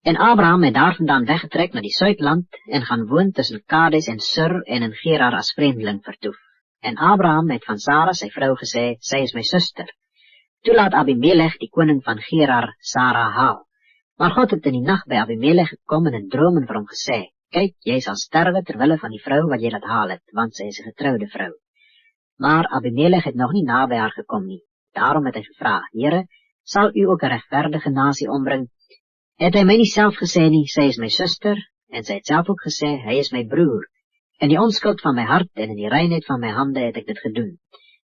En Abraham het daarvandaan weggetrek na die Suidland en gaan woon tussen Kades en Sur en in Gerar as vreemdeling vertoef. En Abraham het van Sara sy vrou gesê, sy is my suster. Toe laat Abimelech die koning van Gerar Sara haal. Maar God het in die nag by Abimelech gekom en in dromen vir hom gesê, kyk, jy sal sterwe terwille van die vrou wat jy laat haal het, want sy is 'n getroude vrou. Maar Abimelech het nog nie naby haar gekom nie. Daarom het hy gevra, Here, sal u ook 'n regverdige nasie ombring? Het hy my nie self gesê nie, sy is my suster, en sy het self ook gesê, hy is my broer. In die onskuld van my hart en in die reinheid van my hande het ek dit gedoen.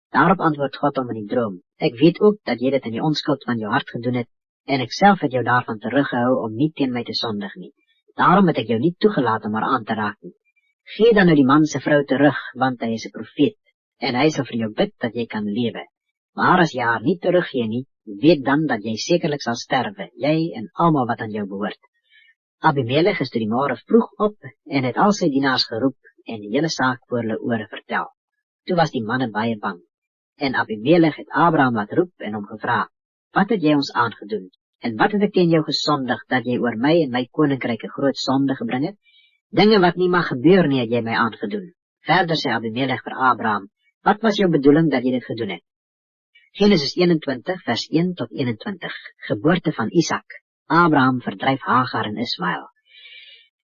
Daarop antwoord God hom in die droom, ek weet ook dat jy dit in die onskuld van jou hart gedoen het, en ek self het jou daarvan teruggehou om nie teen my te sondig nie. Daarom het ek jou nie toegelaat om haar aan te raak nie. Gee dan nou die man se vrou terug, want hy is 'n profeet, en hy sal vir jou bid dat jy kan lewe. Maar as jy haar nie teruggee nie, weet dan dat jy sekerlik sal sterwe, jy en almal wat aan jou behoort. Abimelech is toe die môre vroeg op en het al sy dienaars geroep en die hele saak voor hulle ore vertel. Toe was die manne baie bang. En Abimelech het Abraham laat roep en hom gevra, wat het jy ons aangedoen? En wat het ek teen jou gesondig, dat jy oor my en my koninkryk 'n groot sonde gebring het? Dinge wat nie mag gebeur nie, het jy my aangedoen. Verder sê Abimelech vir Abraham, wat was jou bedoeling dat jy dit gedoen het? Genesis 21, vers 1 tot 21, geboorte van Isak. Abraham verdryf Hagar en Ismael.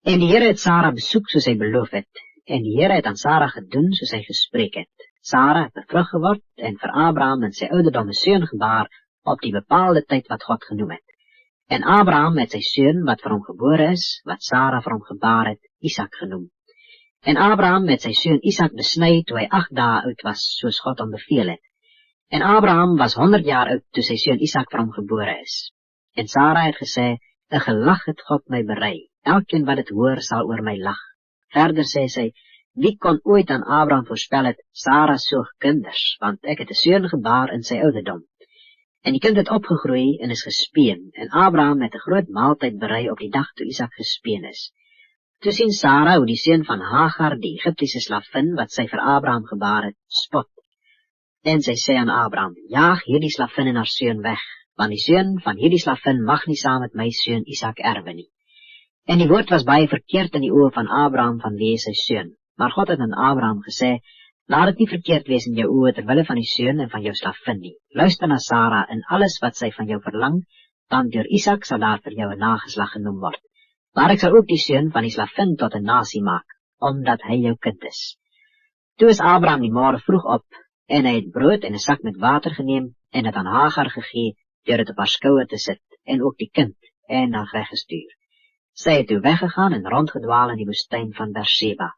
En die Here het Sara besoek soos hy beloof het, en die Here het aan Sara gedoen soos hy gespreek het. Sara het bevrug geword en vir Abraham in sy ouderdom 'n seun gebaar op die bepaalde tyd wat God genoem het. En Abraham het sy seun wat vir hom gebore is, wat Sara vir hom gebaar het, Isak genoem. En Abraham het sy seun Isak besny toe hy 8 dae oud was, soos God hom beveel het. En Abraham was 100 jaar oud toe sy seun Isak vir hom gebore is. En Sara het gesê, 'n gelag het God my berei, elkeen wat dit hoor sal oor my lag. Verder sê sy, wie kon ooit aan Abraham voorspel het, Sara soog kinders, want ek het 'n seun gebaar in sy ouderdom. En die kind het opgegroei en is gespeen, en Abraham het 'n groot maaltyd berei op die dag toe Isak gespeen is. Toe sien Sara hoe die seun van Hagar, die Egiptiese slavin, wat sy vir Abraham gebaar het, spot. En sy sê aan Abraham, jaag hierdie slavin en haar seun weg, want die seun van hierdie slavin mag nie saam met my seun Isak erwe nie. En die woord was baie verkeerd in die oë van Abraham vanweë sy seun. Maar God het aan Abraham gesê, laat dit nie verkeerd wees in jou oë terwille van die seun en van jou slavin nie. Luister na Sara in alles wat sy van jou verlang, want deur Isak sal daar vir jou 'n nageslag genoem word. Maar ek sal ook die seun van die slavin tot 'n nasie maak, omdat hy jou kind is. Toe is Abraham die môre vroeg op, en hy het brood en 'n sak met water geneem, en dit aan Hagar gegee, deur dit op haar skouer te sit, en ook die kind, en haar weggestuur. Sy het toe weggegaan en rondgedwaal in die woestyn van Berseba.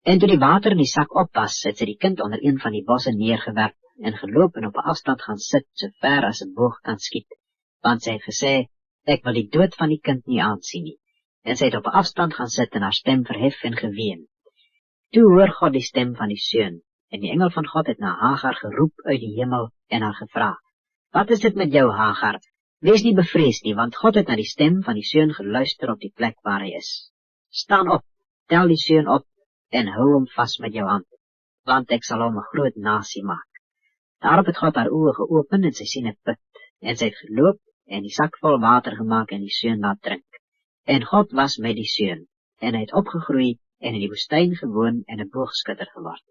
En toe die water in die sak op was, het sy die kind onder een van die bosse neergewerp, en geloop en op 'n afstand gaan sit, so ver as 'n boog kan skiet, want sy het gesê, ek wil die dood van die kind nie aansien nie. En sy het op 'n afstand gaan sit en haar stem verhef en geween. Toe hoor God die stem van die seun, en die engel van God het na Hagar geroep uit die hemel en haar gevra, wat is dit met jou, Hagar? Wees nie bevrees nie, want God het na die stem van die seun geluister op die plek waar hy is. Staan op, tel die seun op, en hou hom vas met jou hand, want ek sal hom 'n groot nasie maak. Daarop het God haar oë geopen en sy sien 'n put, en sy het geloop en die sak vol water gemaak en die seun laat drink. En God was met die seun, en hy het opgegroei en in die woestyn gewoon en 'n boogskutter geword.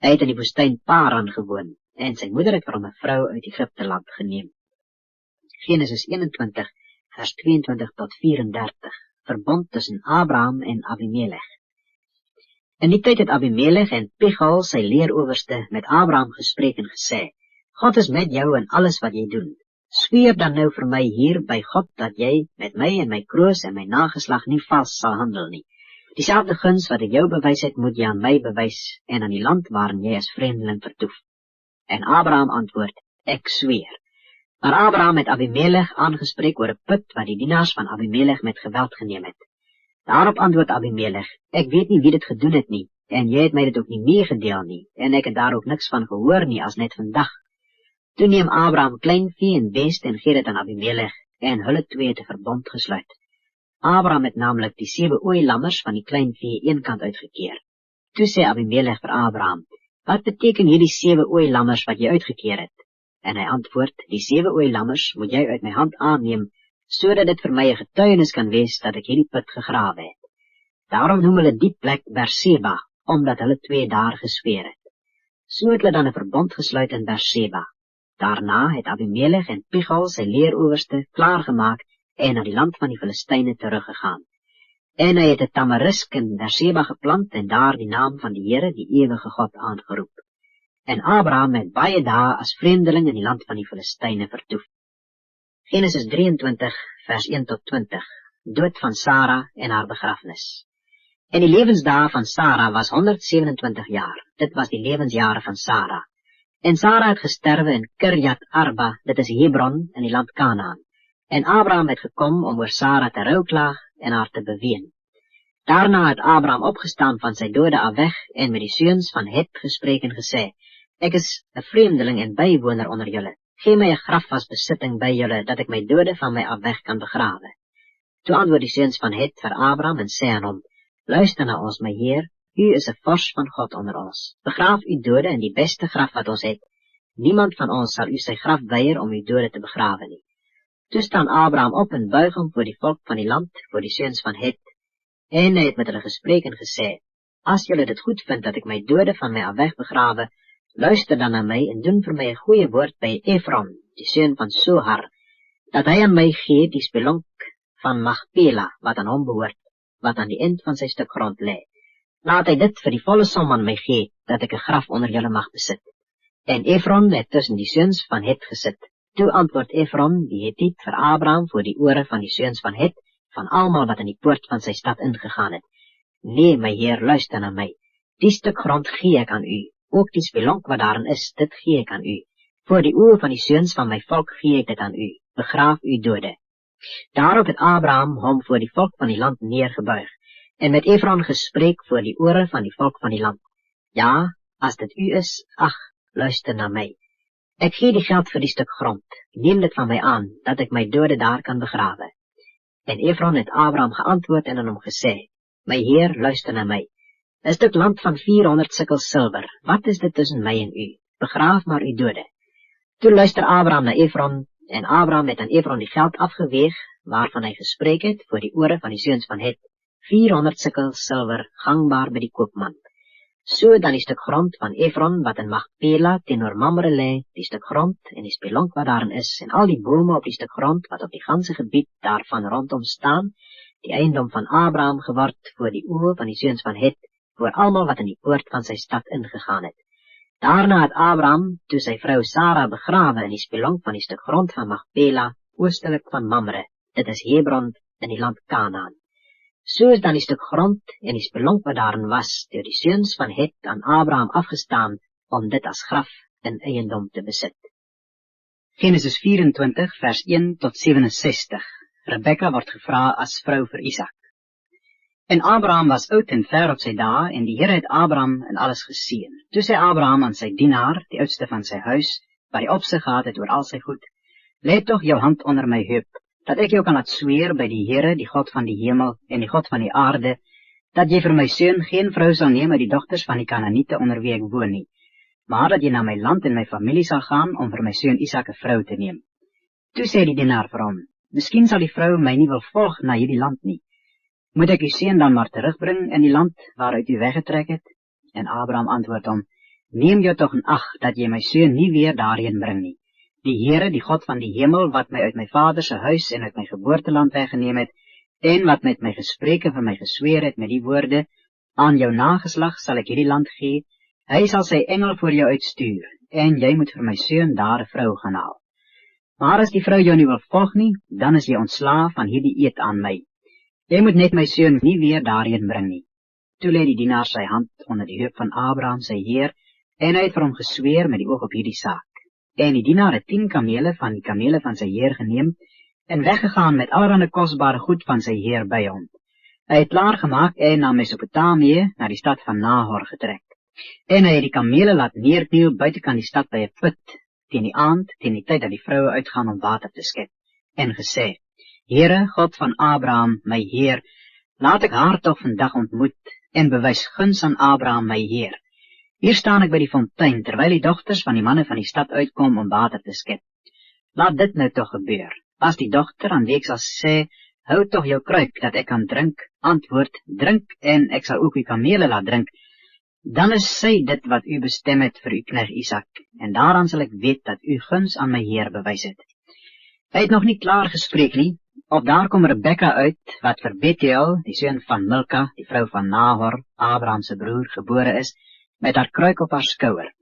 Hy het in die woestyn Paran gewoon, en sy moeder het vir hom 'n vrou uit Egipte land geneem. Genesis 21, vers 22 tot 34, verbond tussen Abraham en Abimelech. In die tyd het Abimelech en Pichol, sy leerowerste, met Abraham gespreek en gesê, God is met jou in alles wat jy doen. Sweer dan nou vir my hier by God, dat jy met my en my kroos en my nageslag nie vals sal handel nie. Dieselfde guns wat ek jou bewys het, moet jy aan my bewys, en aan die land waarin jy as vreemdeling vertoef. En Abraham antwoord, ek sweer. Maar Abraham het Abimelech aangespreek oor 'n put wat die dienaars van Abimelech met geweld geneem het. Daarop antwoord Abimelech, ek weet nie wie dit gedoen het nie, en jy het my dit ook nie meegedeel nie, en ek het daar ook niks van gehoor nie, as net vandag. Toe neem Abraham kleinvee en beeste en gee dit aan Abimelech, en hulle twee het 'n verbond gesluit. Abraham het namelijk die 7 ooilammers van die kleinvee een kant uitgekeer. Toe sê Abimelech vir Abraham, wat beteken hierdie 7 ooilammers wat jy uitgekeer het? En hy antwoord, die 7 ooilammers moet jy uit my hand aanneem, sodat dit vir my 'n getuienis kan wees dat ek hierdie put gegrawe het. Daarom noem hulle die plek Berseba, omdat hulle twee daar gesweer het. So het hulle dan 'n verbond gesluit in Berseba. Daarna het Abimelech en Pichol sy leerowerste klaargemaak en na die land van die Filistyne teruggegaan. En hy het 'n tamarisk in Berseba geplant en daar die naam van die Here, die ewige God, aangeroep. En Abraham het baie dae as vreemdeling in die land van die Filistyne vertoef. Genesis 23, vers 1 tot 20, dood van Sara en haar begrafnis. En die lewensdae van Sara was 127 jaar, dit was die levensjare van Sara. En Sara het gesterwe in Kirjat Arba, dit is Hebron, in die land Kanaan. En Abraham het gekom om oor Sara te rouklaag en haar te beween. Daarna het Abraham opgestaan van sy dode af weg en met die seuns van Het gespreek en gesê, ek is 'n vreemdeling en bywoner onder julle. Gee my 'n graf as besitting by julle, dat ek my dode van my af weg kan begrawe. Toe antwoord die seuns van Het vir Abraham en sê aan hom, luister na ons, my Heer, u is 'n vors van God onder ons. Begraaf u dode in die beste graf wat ons het. Niemand van ons sal u sy graf weier om u dode te begrawe nie. Toe staan Abraham op en buig hom voor die volk van die land, voor die seuns van Het. En hy het met hulle gespreek en gesê, as julle dit goed vind dat ek my dode van my af weg begrawe, luister dan na my en doen vir my 'n goeie woord by Efron, die seun van Sohar, dat hy aan my gee die spelonk van Magpela, wat aan hom behoort, wat aan die eind van sy stuk grond lê. Laat hy dit vir die volle som aan my gee, dat ek 'n graf onder julle mag besit. En Efron het tussen die seuns van Het gesit. Toe antwoord Efron, die Hetiet, vir Abraham voor die ore van die seuns van Het, van almal wat in die poort van sy stad ingegaan het. Nee, my Heer, luister na my. Die stuk grond gee ek aan u, ook die spelonk wat daarin is, dit gee ek aan u. Voor die oë van die seuns van my volk gee ek dit aan u. Begraaf u dode. Daarop het Abraham hom voor die volk van die land neergebuig, en met Efron gespreek voor die ore van die volk van die land. Ja, as dit u is, ag, luister na my. Ek gee die geld vir die stuk grond, neem dit van my aan, dat ek my dode daar kan begrawe. En Efron het Abraham geantwoord en aan hom gesê, my Heer, luister na my. 'n stuk land van 400 sikkel silwer, wat is dit tussen my en u? Begraaf maar u dode. Toe luister Abraham na Efron, en Abraham het aan Efron die geld afgeweeg, waarvan hy gespreek het, voor die ore van die seuns van Het, 400 sikkel silwer, gangbaar by die koopman. So dan die stuk grond van Efron, wat in Magpela teenoor Mamre lê, die stuk grond en die spelonk wat daarin is, en al die bome op die stuk grond, wat op die ganse gebied daarvan rondom staan, die eiendom van Abraham geword voor die oë van die seuns van Het, voor almal wat in die poort van sy stad ingegaan het. Daarna het Abraham, toe sy vrou Sara begrawe in die spelonk van die stuk grond van Magpela, oostelik van Mamre, dit is Hebron in die land Kanaan. So is dan die stuk grond en die spelonk wat daarin was, deur die seuns van Het aan Abraham afgestaan, om dit as graf en eiendom te besit. Genesis 24, vers 1 tot 67. Rebekka word gevra as vrou vir Isak. En Abraham was oud en ver op sy dae, en die Here het Abraham in alles geseën. Toe sê Abraham aan sy dienaar, die oudste van sy huis, wat die opsig gehad het oor al sy goed, lê tog jou hand onder my heup, dat ek jou kan laat sweer by die Here, die God van die hemel en die God van die aarde, dat jy vir my seun geen vrou sal neem uit die dogters van die Kanaaniete onder wie ek woon nie, maar dat jy na my land en my familie sal gaan om vir my seun Isak 'n vrou te neem. Toe sê die dienaar vir hom, miskien sal die vrou my nie wil volg na hierdie land nie. Moet ek u seun dan maar terugbring in die land waaruit u weggetrek het? En Abraham antwoord hom, neem jou tog in ag dat jy my seun nie weer daarheen bring nie. Die Here, die God van die hemel, wat my uit my vader se huis en uit my geboorteland weggeneem het, en wat met my gespreke vir my gesweer het met die woorde, aan jou nageslag sal ek hierdie land gee, hy sal sy engel voor jou uitstuur, en jy moet vir my seun daar 'n vrou gaan haal. Maar as die vrou jou nie wil volg nie, dan is jy ontslaaf van hierdie eed aan my. Jy moet net my seun nie weer daarheen bring nie. Toe lê die dienaar sy hand onder die heup van Abraham sy heer, en hy het vir hom gesweer met die oog op hierdie saak. En die dienaar het 10 kamele van die kamele van sy heer geneem, en weggegaan met allerlei kosbare goed van sy heer by hom. Hy het klaargemaak en na Mesopotamië, na die stad van Nahor getrek. En hy het die kamele laat neerkniel buitekant die stad by 'n put, teen die aand, teen die tyd dat die vroue uitgaan om water te skep, en gesê, Here, God van Abraham, my Heer, laat ek haar toch vandag ontmoet, en bewys guns aan Abraham, my Heer. Hier staan ek by die fontein, terwyl die dogters van die manne van die stad uitkom om water te skep. Laat dit nou toch gebeur, As die dogter aan wie ek sal sê, hou toch jou kruik dat ek kan drink, antwoord, drink en ek sal ook uw kamele laat drink, dan is sy dit wat u bestem het vir uw knegt Isak, en daaraan sal ek weet dat u guns aan my Heer bewys het. Hy het nog nie klaar gespreek nie, of daar kom Rebekka uit, wat vir Bethuel, die seun van Milka, die vrou van Nahor, Abraham se broer, gebore is, met haar kruik op haar skouer.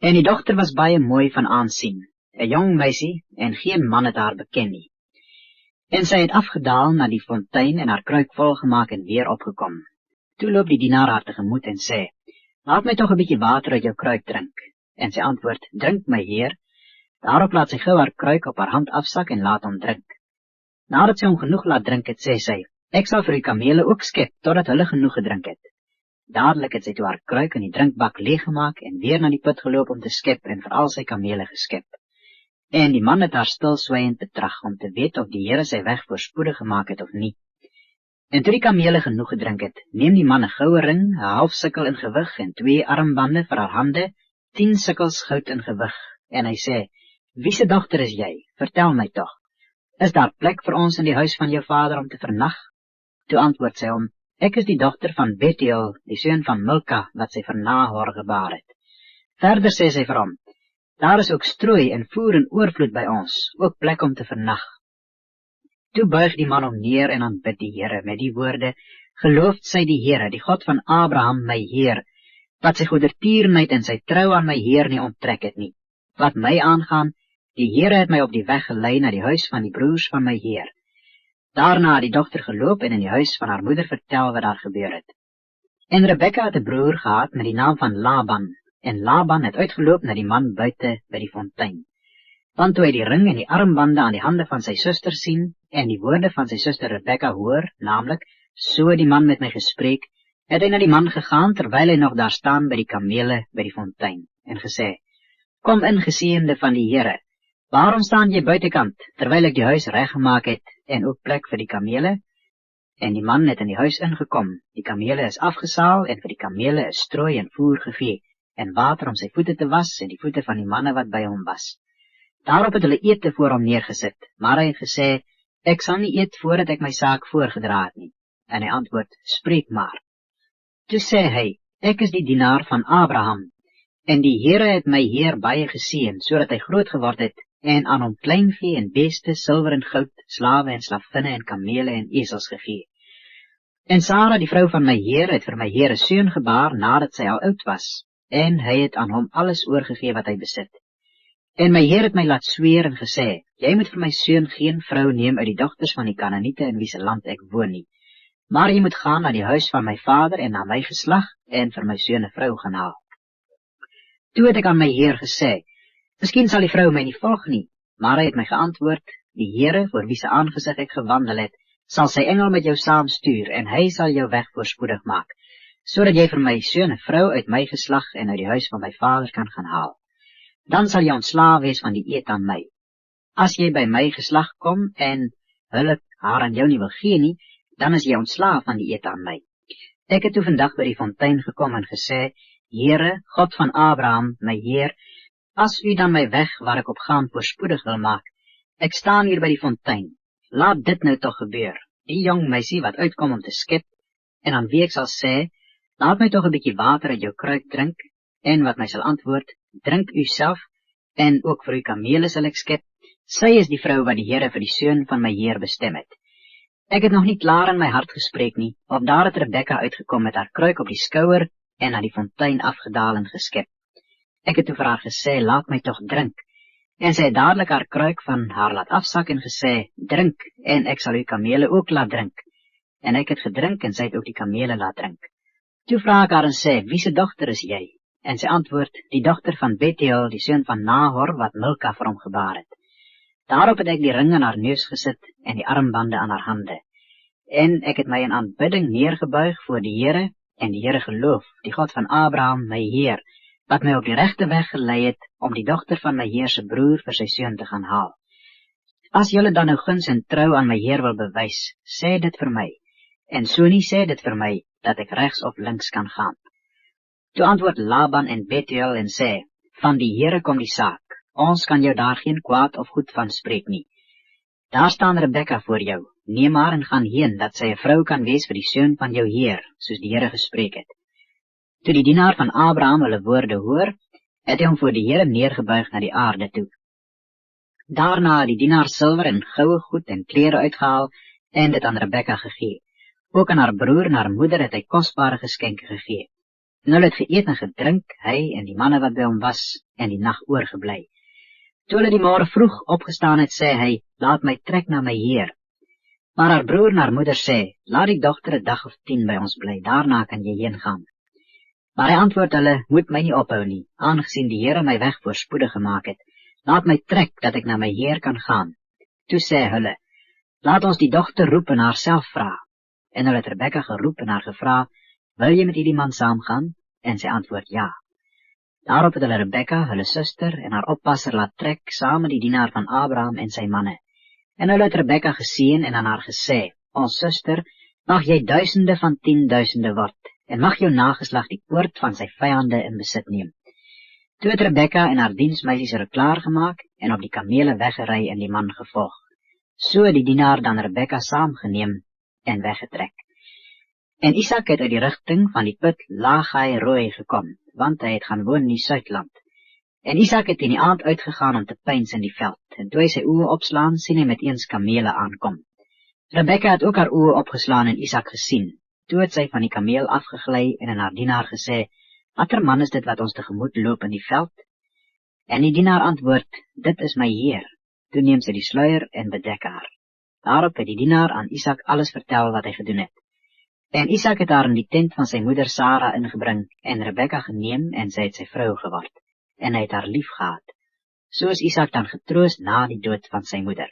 En die dogter was baie mooi van aansien, 'n jong meisie, en geen man het haar beken nie. En sy het afgedaal na die fontein en haar kruik volgemaak en weer opgekom. Toe loop die dienaar haar tegemoet en sê, laat my toch 'n bietjie water uit jou kruik drink. En sy antwoord, drink my Heer. Daarop laat sy gou haar kruik op haar hand afsak en laat hom drink. Nadat sy hom genoeg laat drink het, sê sy, ek sal vir die kamele ook skep, totdat hulle genoeg gedrink het. Dadelik het sy toe haar kruik in die drinkbak leeggemaak en weer na die put geloop om te skep en vir al sy kamele geskep. En die man het haar stilswyend betrag om te weet of die Here sy weg voorspoedig gemaak het of nie. En toe die kamele genoeg gedrink het, neem die man 'n goue ring, 'n half sikkel in gewig en 2 armbande vir haar hande, 10 sikkels goud in gewig. En hy sê, wie se dogter is jy? Vertel my toch. Is daar plek vir ons in die huis van jou vader om te vernag? Toe antwoord sy hom, ek is die dogter van Bethuel, die seun van Milka, wat sy vir Nahor gebaar het. Verder sê sy vir hom, daar is ook strooi en voer in oorvloed by ons, ook plek om te vernag. Toe buig die man hom neer en aanbid die Here met die woorde, gelooft sy die Here, die God van Abraham, my Heer, wat sy goedertierenheid en sy trou aan my Heer nie onttrek het nie. Wat my aangaan, die Here het my op die weg gelei na die huis van die broers van my Heer. Daarna het die dogter geloop en in die huis van haar moeder vertel wat daar gebeur het. En Rebekka het 'n broer gehad met die naam van Laban, en Laban het uitgeloop na die man buite by die fontein. Want toe hy die ring en die armbande aan die hande van sy suster sien, en die woorde van sy suster Rebekka hoor, naamlik, so die man met my gespreek, het hy na die man gegaan, terwyl hy nog daar staan by die kamele by die fontein, en gesê, kom in geseënde van die Here, waarom staan jy buitekant, terwyl ek die huis reggemaak het, en ook plek vir die kamele? En die man het in die huis ingekom, die kamele is afgesaal, en vir die kamele is strooi en voer gegee, en water om sy voete te was, en die voete van die manne wat by hom was. Daarop het hulle ete voor hom neergesit, maar hy het gesê, ek sal nie eet voordat ek my saak voorgedra het nie. En hy antwoord, spreek maar. Toe sê hy, ek is die dienaar van Abraham, en die Here het my Heer baie geseën, sodat hy groot geword het, en aan hom kleinvee en beeste, silwer en goud, slawe en slavinne en kamele en esels gegee. En Sara, die vrou van my Heer, het vir my Heer 'n seun gebaar, nadat sy al oud was, en hy het aan hom alles oorgegee wat hy besit. En my Heer het my laat sweer en gesê, jy moet vir my seun geen vrou neem uit die dogters van die Kanaaniete in wie se land ek woon nie, maar jy moet gaan na die huis van my vader en na my geslag, en vir my seun 'n vrou gaan haal. Toe het ek aan my Heer gesê, miskien sal die vrou my nie volg nie, maar hy het my geantwoord, die Here, voor wie se aangesig ek gewandel het, sal sy engel met jou saamstuur, en hy sal jou weg voorspoedig maak, sodat jy vir my seun 'n vrou uit my geslag en uit die huis van my vader kan gaan haal. Dan sal jy ontslaaf wees van die eed aan my. As jy by my geslag kom, en hulle haar aan jou nie wil gee nie, dan is jy ontslaaf van die eed aan my. Ek het toe vandag by die fontein gekom en gesê, Here, God van Abraham, my Heer, as u dan my weg waar ek op gaan voorspoedig wil maak, ek staan hier by die fontein, laat dit nou toch gebeur, die jong meisie wat uitkom om te skep, en aan wie ek sal sê, laat my toch 'n bietjie water uit jou kruik drink, en wat my sal antwoord, drink u self, en ook vir u kamele sal ek skep, sy is die vrou wat die Here vir die seun van my Heer bestem het. Ek het nog nie klaar in my hart gespreek nie, of daar het Rebekka uitgekom met haar kruik op die skouer, en na die fontein afgedaal en geskep. Ek het toe vir haar gesê, laat my toch drink, en sy het dadelik haar kruik van haar laat afsak en gesê, drink, en ek sal u kamele ook laat drink. En ek het gedrink, en sy het ook die kamele laat drink. Toe vraag ek haar en sê, wie se dogter is jy? En sy antwoord, die dogter van Bethuel, die seun van Nahor, wat Milka vir hom gebaar het. Daarop het ek die ring aan haar neus gesit, en die armbande aan haar hande. En ek het my in aanbidding neergebuig voor die Here, en die Here geloof, die God van Abraham, my Heer, wat my op die regte weg gelei het, om die dogter van my Heer se broer vir sy seun te gaan haal. As julle dan nou guns en trou aan my Heer wil bewys, sê dit vir my, en so nie sê dit vir my, dat ek regs of links kan gaan. Toe antwoord Laban en Bethuel en sê, van die Here kom die saak, ons kan jou daar geen kwaad of goed van spreek nie. Daar staan Rebekka voor jou, neem haar en gaan heen, dat sy 'n vrou kan wees vir die seun van jou Heer, soos die Here gespreek het. Toe die dienaar van Abraham hulle woorde hoor, het hy hom voor die Here neergebuig na die aarde toe. Daarna het die dienaar silwer en goue goed en klere uitgehaal en dit aan Rebekka gegee. Ook aan haar broer en haar moeder het hy kosbare geskenke gegee. En hulle het geëet en gedrink, hy en die manne wat by hom was, en die nag oorgebly. Toe hulle die môre vroeg opgestaan het, sê hy, laat my trek na my Heer. Maar haar broer en haar moeder sê, laat die dogter 'n dag of 10 by ons bly, daarna kan jy heen gaan. Maar hy antwoord hulle, moet my nie ophou nie, aangesien die Here my weg voorspoedig gemaak het. Laat my trek, dat ek na my Heer kan gaan. Toe sê hulle, laat ons die dogter roep en haar self vra. En hulle het Rebekka geroep en haar gevra, wil jy met hierdie man saamgaan? En sy antwoord ja. Daarop het hulle Rebekka, hulle suster en haar oppasser laat trek, saam met die dienaar van Abraham en sy manne. En hulle het Rebekka geseën en aan haar gesê, ons suster, mag jy duisende van 10.000 word, en mag jou nageslag die poort van sy vyande in besit neem. Toe het Rebekka en haar diensmeisies hulle klaargemaak, en op die kamele weggery en die man gevolg. So het die dienaar dan Rebekka saamgeneem en weggetrek. En Isak het uit die rigting van die put Lagai Rooi gekom, want hy het gaan woon in die Suidland. En Isak het in die aand uitgegaan om te pyns in die veld, en toe hy sy oë opslaan, sien hy met eens kamele aankom. Rebekka het ook haar oë opgeslaan en Isak gesien. Toe het sy van die kameel afgegly en aan haar dienaar gesê, watter man is dit wat ons tegemoet loop in die veld? En die dienaar antwoord, dit is my Heer. Toe neem sy die sluier en bedek haar. Daarop het die dienaar aan Isak alles vertel wat hy gedoen het. En Isak het haar in die tent van sy moeder Sara ingebring, en Rebekka geneem, en sy het sy vrou geword, en hy het haar lief gehad. So is Isak dan getroos na die dood van sy moeder.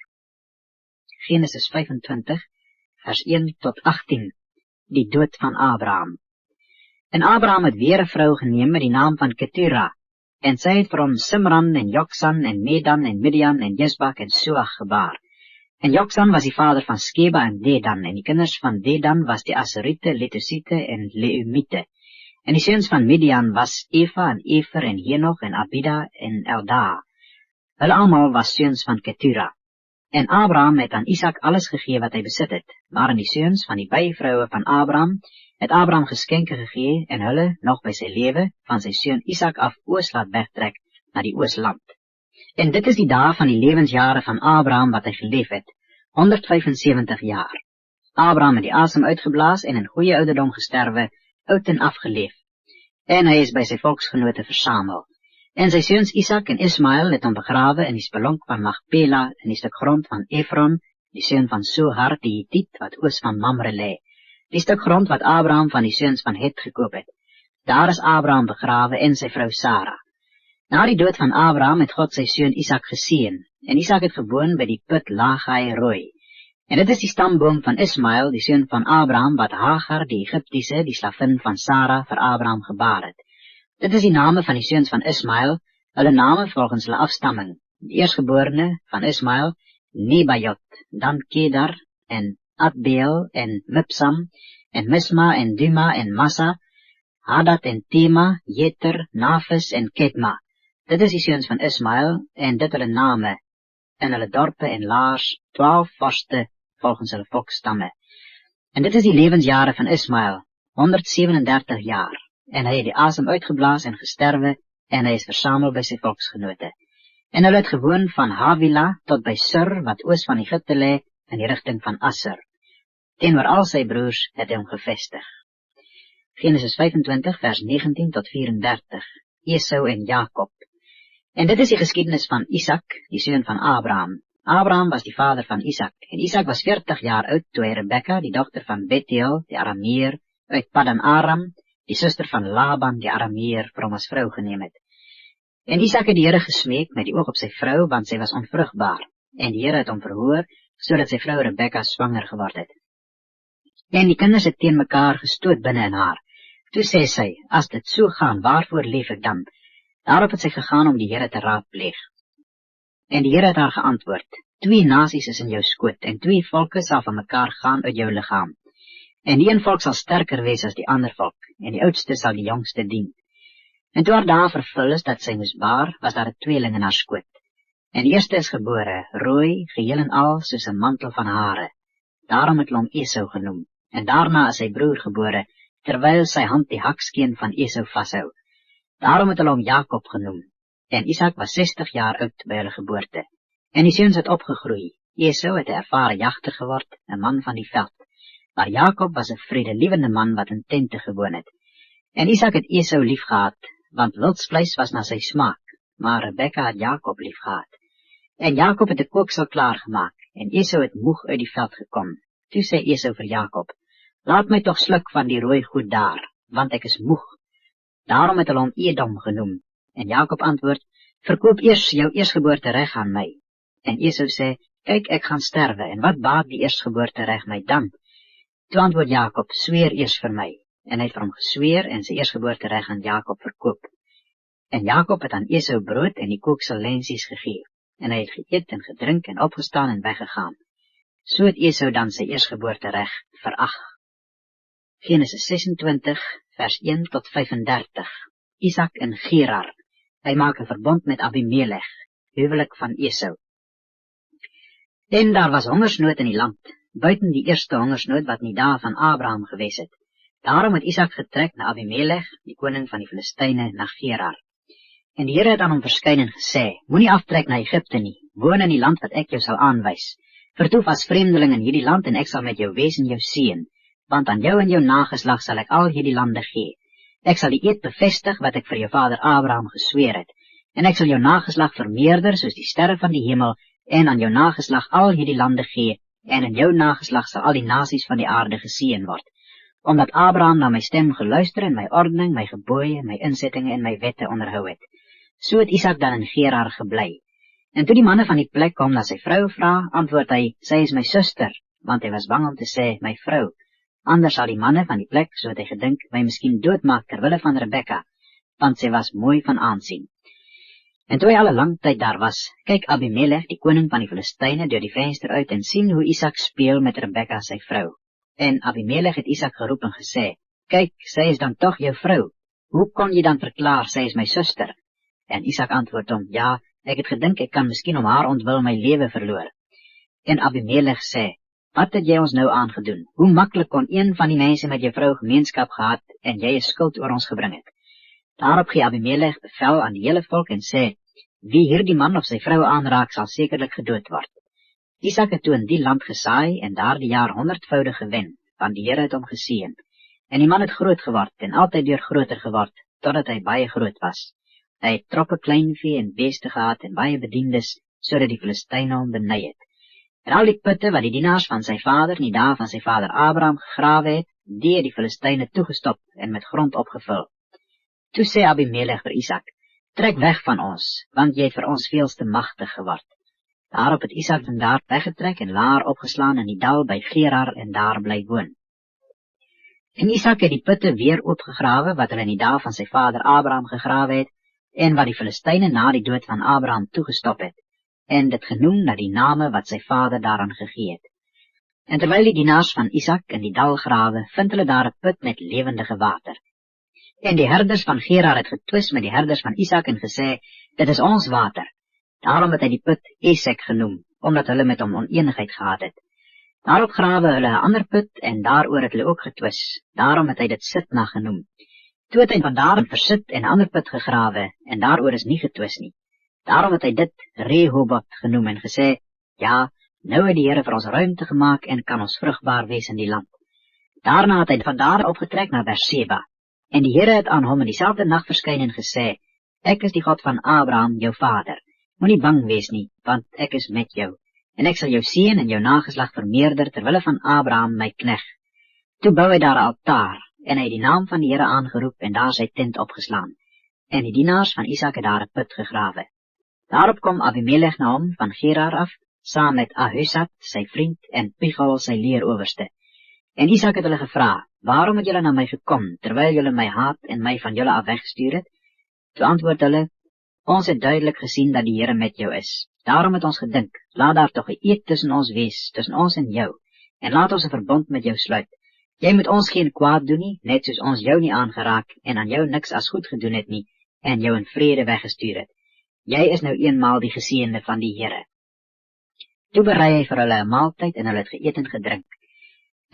Genesis 25, vers 1 tot 18, die dood van Abraham. En Abraham het weer 'n vrou geneem met die naam van Ketura, en sy het vir hom Simran en Joksan en Medan en Midian en Jesbak en Suach gebaar. En Joksan was die vader van Skeba en Dedan, en die kinders van Dedan was die Asserite, Letusite en Leumite. En die seuns van Midian was Efa en Efer en Henoch en Abida en Eldaa. Hulle almal was seuns van Ketura. En Abraham het aan Isak alles gegee wat hy besit het, maar aan die seuns van die byvroue van Abraham het Abraham geskenke gegee en hulle, nog by sy lewe, van sy seun Isak af oos laat wegtrek na die oosland. En dit is die dae van die lewensjare van Abraham wat hy geleef het, 175 jaar. Abraham het die asem uitgeblaas en in goeie ouderdom gesterwe, oud en afgeleef. En hy is by sy volksgenote versamel. En sy seuns Isak en Ismael het hom begrawe in die spelonk van Magpela in die stuk grond van Efron, die seun van Sohar die Hitit wat oos van Mamre lê, die stuk grond wat Abraham van die seuns van Het gekoop het. Daar is Abraham begrawe en sy vrou Sara. Na die dood van Abraham het God sy seun Isak geseën, en Isak het gewoon by die put Lagai Rooi. En dit is die stamboom van Ismael, die seun van Abraham, wat Hagar, die Egiptiese, die slavin van Sara, vir Abraham gebaar het. Dit is die name van die seuns van Ismael, hulle name volgens hulle afstamming. Die eerstgeborene van Ismael, Nebajot, dan Kedar, en Adbeel, en Mipsam, en Misma, en Duma, en Massa, Hadad en Tema, Jeter, Nafis en Ketma. Dit is die seuns van Ismael, en dit hulle name, en hulle dorpe en laars, 12 vorste, volgens hulle volksstamme. En dit is die lewensjare van Ismael, 137 jaar, en hy het die asem uitgeblaas en gesterwe, en hy is versamel by sy volksgenote. En hulle het gewoon van Havila tot by Sur, wat oos van Egypte lê, in die rigting van Assur. Teenoor al sy broers het hy hom gevestig. Genesis 25, vers 19 tot 34, Esau en Jakob. En dit is die geskiedenis van Isak, die seun van Abraham. Abraham was die vader van Isak, en Isak was 40 jaar oud toe hy Rebekka, die dogter van Bethuel, die Arameer, uit Paddan Aram, die suster van Laban, die Arameer, vir hom as vrou geneem het. En Isak het die Here gesmeek met die oog op sy vrou, want sy was onvrugbaar, en die Here het hom verhoor, sodat sy vrou Rebekka swanger geword het. En die kinders het teen mekaar gestoot binne in haar. Toe sê sy, as dit so gaan, waarvoor leef ek dan? Daarop het sy gegaan om die Here te raadpleeg. En die Here het haar geantwoord, 2 nasies is in jou skoot, en 2 volke sal van mekaar gaan uit jou liggaam. En die een volk sal sterker wees as die ander volk, en die oudste sal die jongste dien. En toe haar dae vervul is dat sy moes baar, was daar 'n tweeling in haar skoot. En die eerste is gebore, rooi, geheel en al, soos 'n mantel van hare. Daarom het hulle hom Esau genoem. En daarna is sy broer gebore, terwyl sy hand die hakskeen van Esau vashou. Daarom het hulle hom Jakob genoem. En Isak was 60 jaar oud by hulle geboorte. En die seuns het opgegroei. Esau het 'n ervare jagter geword, 'n man van die veld. Maar Jakob was 'n vredelievende man wat in tente gewoon het. En Isak het Esau liefgehad, want wildsvleis was na sy smaak, maar Rebekka het Jakob liefgehad. En Jakob het 'n kooksel klaargemaak, en Esau het moeg uit die veld gekom. Toe sê Esau vir Jakob, laat my toch sluk van die rooi goed daar, want ek is moeg. Daarom het hulle hom Edom genoem. En Jakob antwoord, verkoop eers jou eerstgeboorte reg aan my. En Esau sê, kyk, ek gaan sterwe, en wat baat die eerstgeboorte reg my dan? Toe antwoord Jakob, sweer eers vir my. En hy het vir hom gesweer en sy eerstgeboorte reg aan Jakob verkoop. En Jakob het aan Esau brood en die kooksel lensies gegee. En hy het geëet en gedrink en opgestaan en weggegaan. So het Esau dan sy eerstgeboorte reg verag. Genesis 26, vers 1 tot 35. Isak en Gerar. Hy maak 'n verbond met Abimelech, huwelik van Esau. En daar was hongersnood in die land, buiten die eerste hongersnood wat in die dae van Abraham gewees het. Daarom het Isak getrek na Abimelech, die koning van die Filistyne, na Gerar. En die Here het aan hom verskyn en gesê, moenie aftrek na Egipte nie, woon in die land wat ek jou sal aanwys. Vertoef as vreemdeling in hierdie land en ek sal met jou wees en jou seën, want aan jou en jou nageslag sal ek al hierdie lande gee. Ek sal die eed bevestig wat ek vir jou vader Abraham gesweer het, en ek sal jou nageslag vermeerder soos die sterre van die hemel, en aan jou nageslag al hierdie lande gee, en in jou nageslag sal al die nasies van die aarde geseën word. Omdat Abraham na my stem geluister en my ordening, my gebooie, my insettinge en my wette onderhou het. So het Isak dan in Gerar gebly. En toe die manne van die plek kom na sy vrou vra, antwoord hy, sy is my suster, want hy was bang om te sê, my vrou. Anders sal die manne van die plek, so het hy gedink, my miskien doodmaak terwille van Rebekka, want sy was mooi van aansien. En toe hy al 'n lang tyd daar was, kyk Abimelech, die koning van die Filistyne, deur die venster uit en sien hoe Isak speel met Rebekka, sy vrou. En Abimelech het Isak geroep en gesê, kyk, sy is dan toch jou vrou. Hoe kon jy dan verklaar, sy is my suster? En Isak antwoord hom, ja, ek het gedink, ek kan miskien om haar ontwil my lewe verloor. En Abimelech sê, wat het jy ons nou aangedoen? Hoe maklik kon een van die mense met jou vrou gemeenskap gehad, en jy 'n skuld oor ons gebring het? Daarop gee Abimelech bevel aan die hele volk en sê, wie hierdie man of sy vrou aanraak, sal sekerlik gedood word. Isak het toe in die land gesaai, en daar die jaar 100voudig gewen, want die Here het hom geseën. En die man het groot geword, en altyd deur groter geword, totdat hy baie groot was. Hy het troppe kleinvee en beeste gehad, en baie bediendes, sodat die Filistyne hom beny het. En al die putte wat die dienaars van sy vader, in die dae van sy vader Abraham gegrawe het, die het die Filistyne toegestop en met grond opgevul. Toe sê Abimelech vir Isak, trek weg van ons, want jy het vir ons veel te magtig geword. Daarop het Isak van daar weggetrek en laar opgeslaan in die dal by Gerar en daar bly woon. En Isak het die putte weer oopgegrawe wat hulle in die dae van sy vader Abraham gegrawe het, en wat die Filistyne na die dood van Abraham toegestop het, en dit genoem na die name wat sy vader daaraan gegee het. En terwyl die dienaars van Isak in die dal grawe, vind hulle daar 'n put met lewendige water. En die herders van Gerar het getwis met die herders van Isak en gesê, dit is ons water. Daarom het hy die put Esek genoem, omdat hulle met hom oneenigheid gehad het. Daarop grawe hulle 'n ander put, en daaroor het hulle ook getwis. Daarom het hy dit Sitna genoem. Toe het hy van daar in Versit en 'n ander put gegrawe, en daaroor is nie getwis nie. Daarom het hy dit Rehoboth genoem en gesê, ja, nou het die Here vir ons ruimte gemaak en kan ons vrugbaar wees in die land. Daarna het hy van daar opgetrek na Berseba, en die Here het aan hom in dieselfde nag verskyn en gesê, ek is die God van Abraham, jou vader. Moenie bang wees nie, want ek is met jou, en ek sal jou seën en jou nageslag vermeerder terwille van Abraham, my knegt. Toe bou hy daar 'n altaar, en hy het die naam van die Here aangeroep en daar sy tent opgeslaan. En die dienaars van Isak het daar 'n put gegrawe. Daarop kom Abimelech na hom van Gerar af, saam met Ahuzat, sy vriend, en Pichol, sy leerowerste. En Isak het hulle gevra, waarom het julle na my gekom, terwyl julle my haat en my van julle af weggestuur het? Toe antwoord hulle, ons het duidelik gesien dat die Here met jou is. Daarom het ons gedink, laat daar toch 'n eed tussen ons wees, tussen ons en jou, en laat ons 'n verbond met jou sluit. Jy moet ons geen kwaad doen nie, net soos ons jou nie aangeraak, en aan jou niks as goed gedoen het nie, en jou in vrede weggestuur het. jy is nou eenmaal die geseënde van die Here. Toe berei hy vir hulle 'n maaltyd en hulle het geëet en gedrink.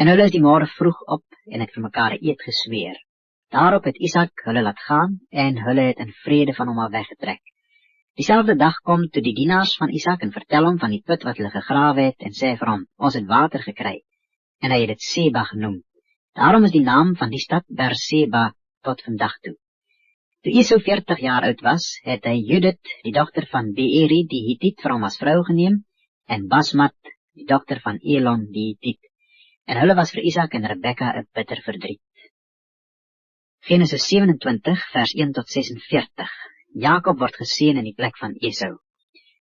En hulle is die môre vroeg op en het vir mekaar 'n eed gesweer. Daarop het Isak hulle laat gaan en hulle het in vrede van hom af weggetrek. Dieselfde dag kom toe die dienaars van Isak en vertel hom van die put wat hulle gegrawe het en sê vir hom, ons het water gekry. En hy het dit Seba genoem. Daarom is die naam van die stad Berseba tot vandag toe. Toe Esau 40 jaar oud was, het hy Judith, die dogter van Beeri, die Hittiet, vir hom as vrou geneem, en Basmat, die dogter van Elon, die Hittiet. En hulle was vir Isak en Rebekka 'n bitter verdriet. Genesis 27, vers 1 tot 46. Jakob word geseën in die plek van Esau.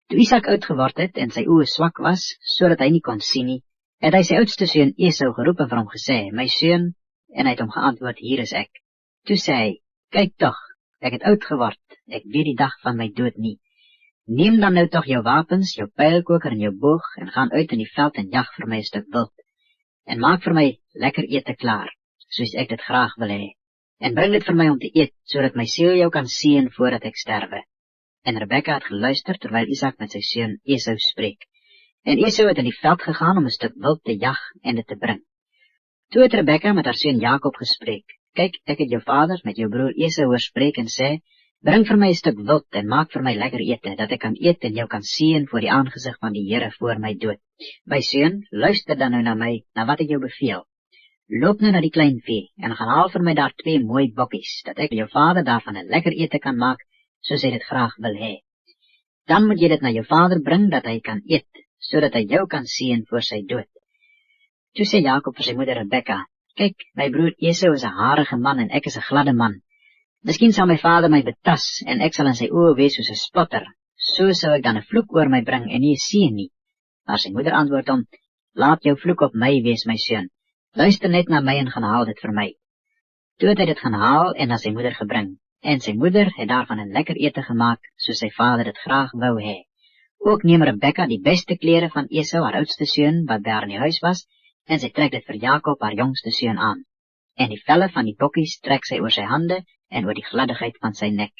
Toe Isak oud geword het en sy oë swak was, sodat hy nie kon sien nie, het hy sy oudste seun Esau geroep en vir hom gesê, my seun, en hy het hom geantwoord, hier is ek. Toe sê hy, kyk tog, ek het oud geword, ek weet die dag van my dood nie. Neem dan nou toch jou wapens, jou pijlkoker en jou boog, en gaan uit in die veld en jag vir my 'n stuk wild. En maak vir my lekker ete klaar, soos ek dit graag wil hê. En bring dit vir my om te eet, sodat my siel jou kan seën voordat ek sterwe. En Rebekka het geluister terwyl Isak met sy seun Esau spreek. En Esau het in die veld gegaan om 'n stuk wild te jag en dit te bring. Toe het Rebekka met haar seun Jakob gespreek. Kyk, ek het jou vader met jou broer Esau hoor spreek en sê, bring vir my 'n stuk wild en maak vir my lekker ete, dat ek kan eet en jou kan seën voor die aangesig van die Here voor my dood. My seun, luister dan nou na my, na wat ek jou beveel. Loop nou na die klein vee en gaan haal vir my daar 2 mooi bokkies, dat ek jou vader daarvan 'n lekker ete kan maak, soos hy dit graag wil hê. Dan moet jy dit na jou vader bring, dat hy kan eet, sodat hy jou kan seën voor sy dood. Toe sê Jakob vir sy moeder Rebekka, kyk, my broer Esau is 'n harige man en ek is 'n gladde man. Miskien sal my vader my betas en ek sal in sy oë wees soos 'n spotter. So sou ek dan 'n vloek oor my bring en nie 'n seën nie. Maar sy moeder antwoord hom, laat jou vloek op my wees, my seun. Luister net na my en gaan haal dit vir my. Toe het hy dit gaan haal en na sy moeder gebring. En sy moeder het daarvan 'n lekker ete gemaak, soos sy vader dit graag wou hê. Ook neem Rebekka die beste klere van Esau, haar oudste seun, wat by haar in die huis was, en sy trek dit vir Jakob, haar jongste seun, aan. En die velle van die bokkies trek sy oor sy hande en oor die gladdigheid van sy nek.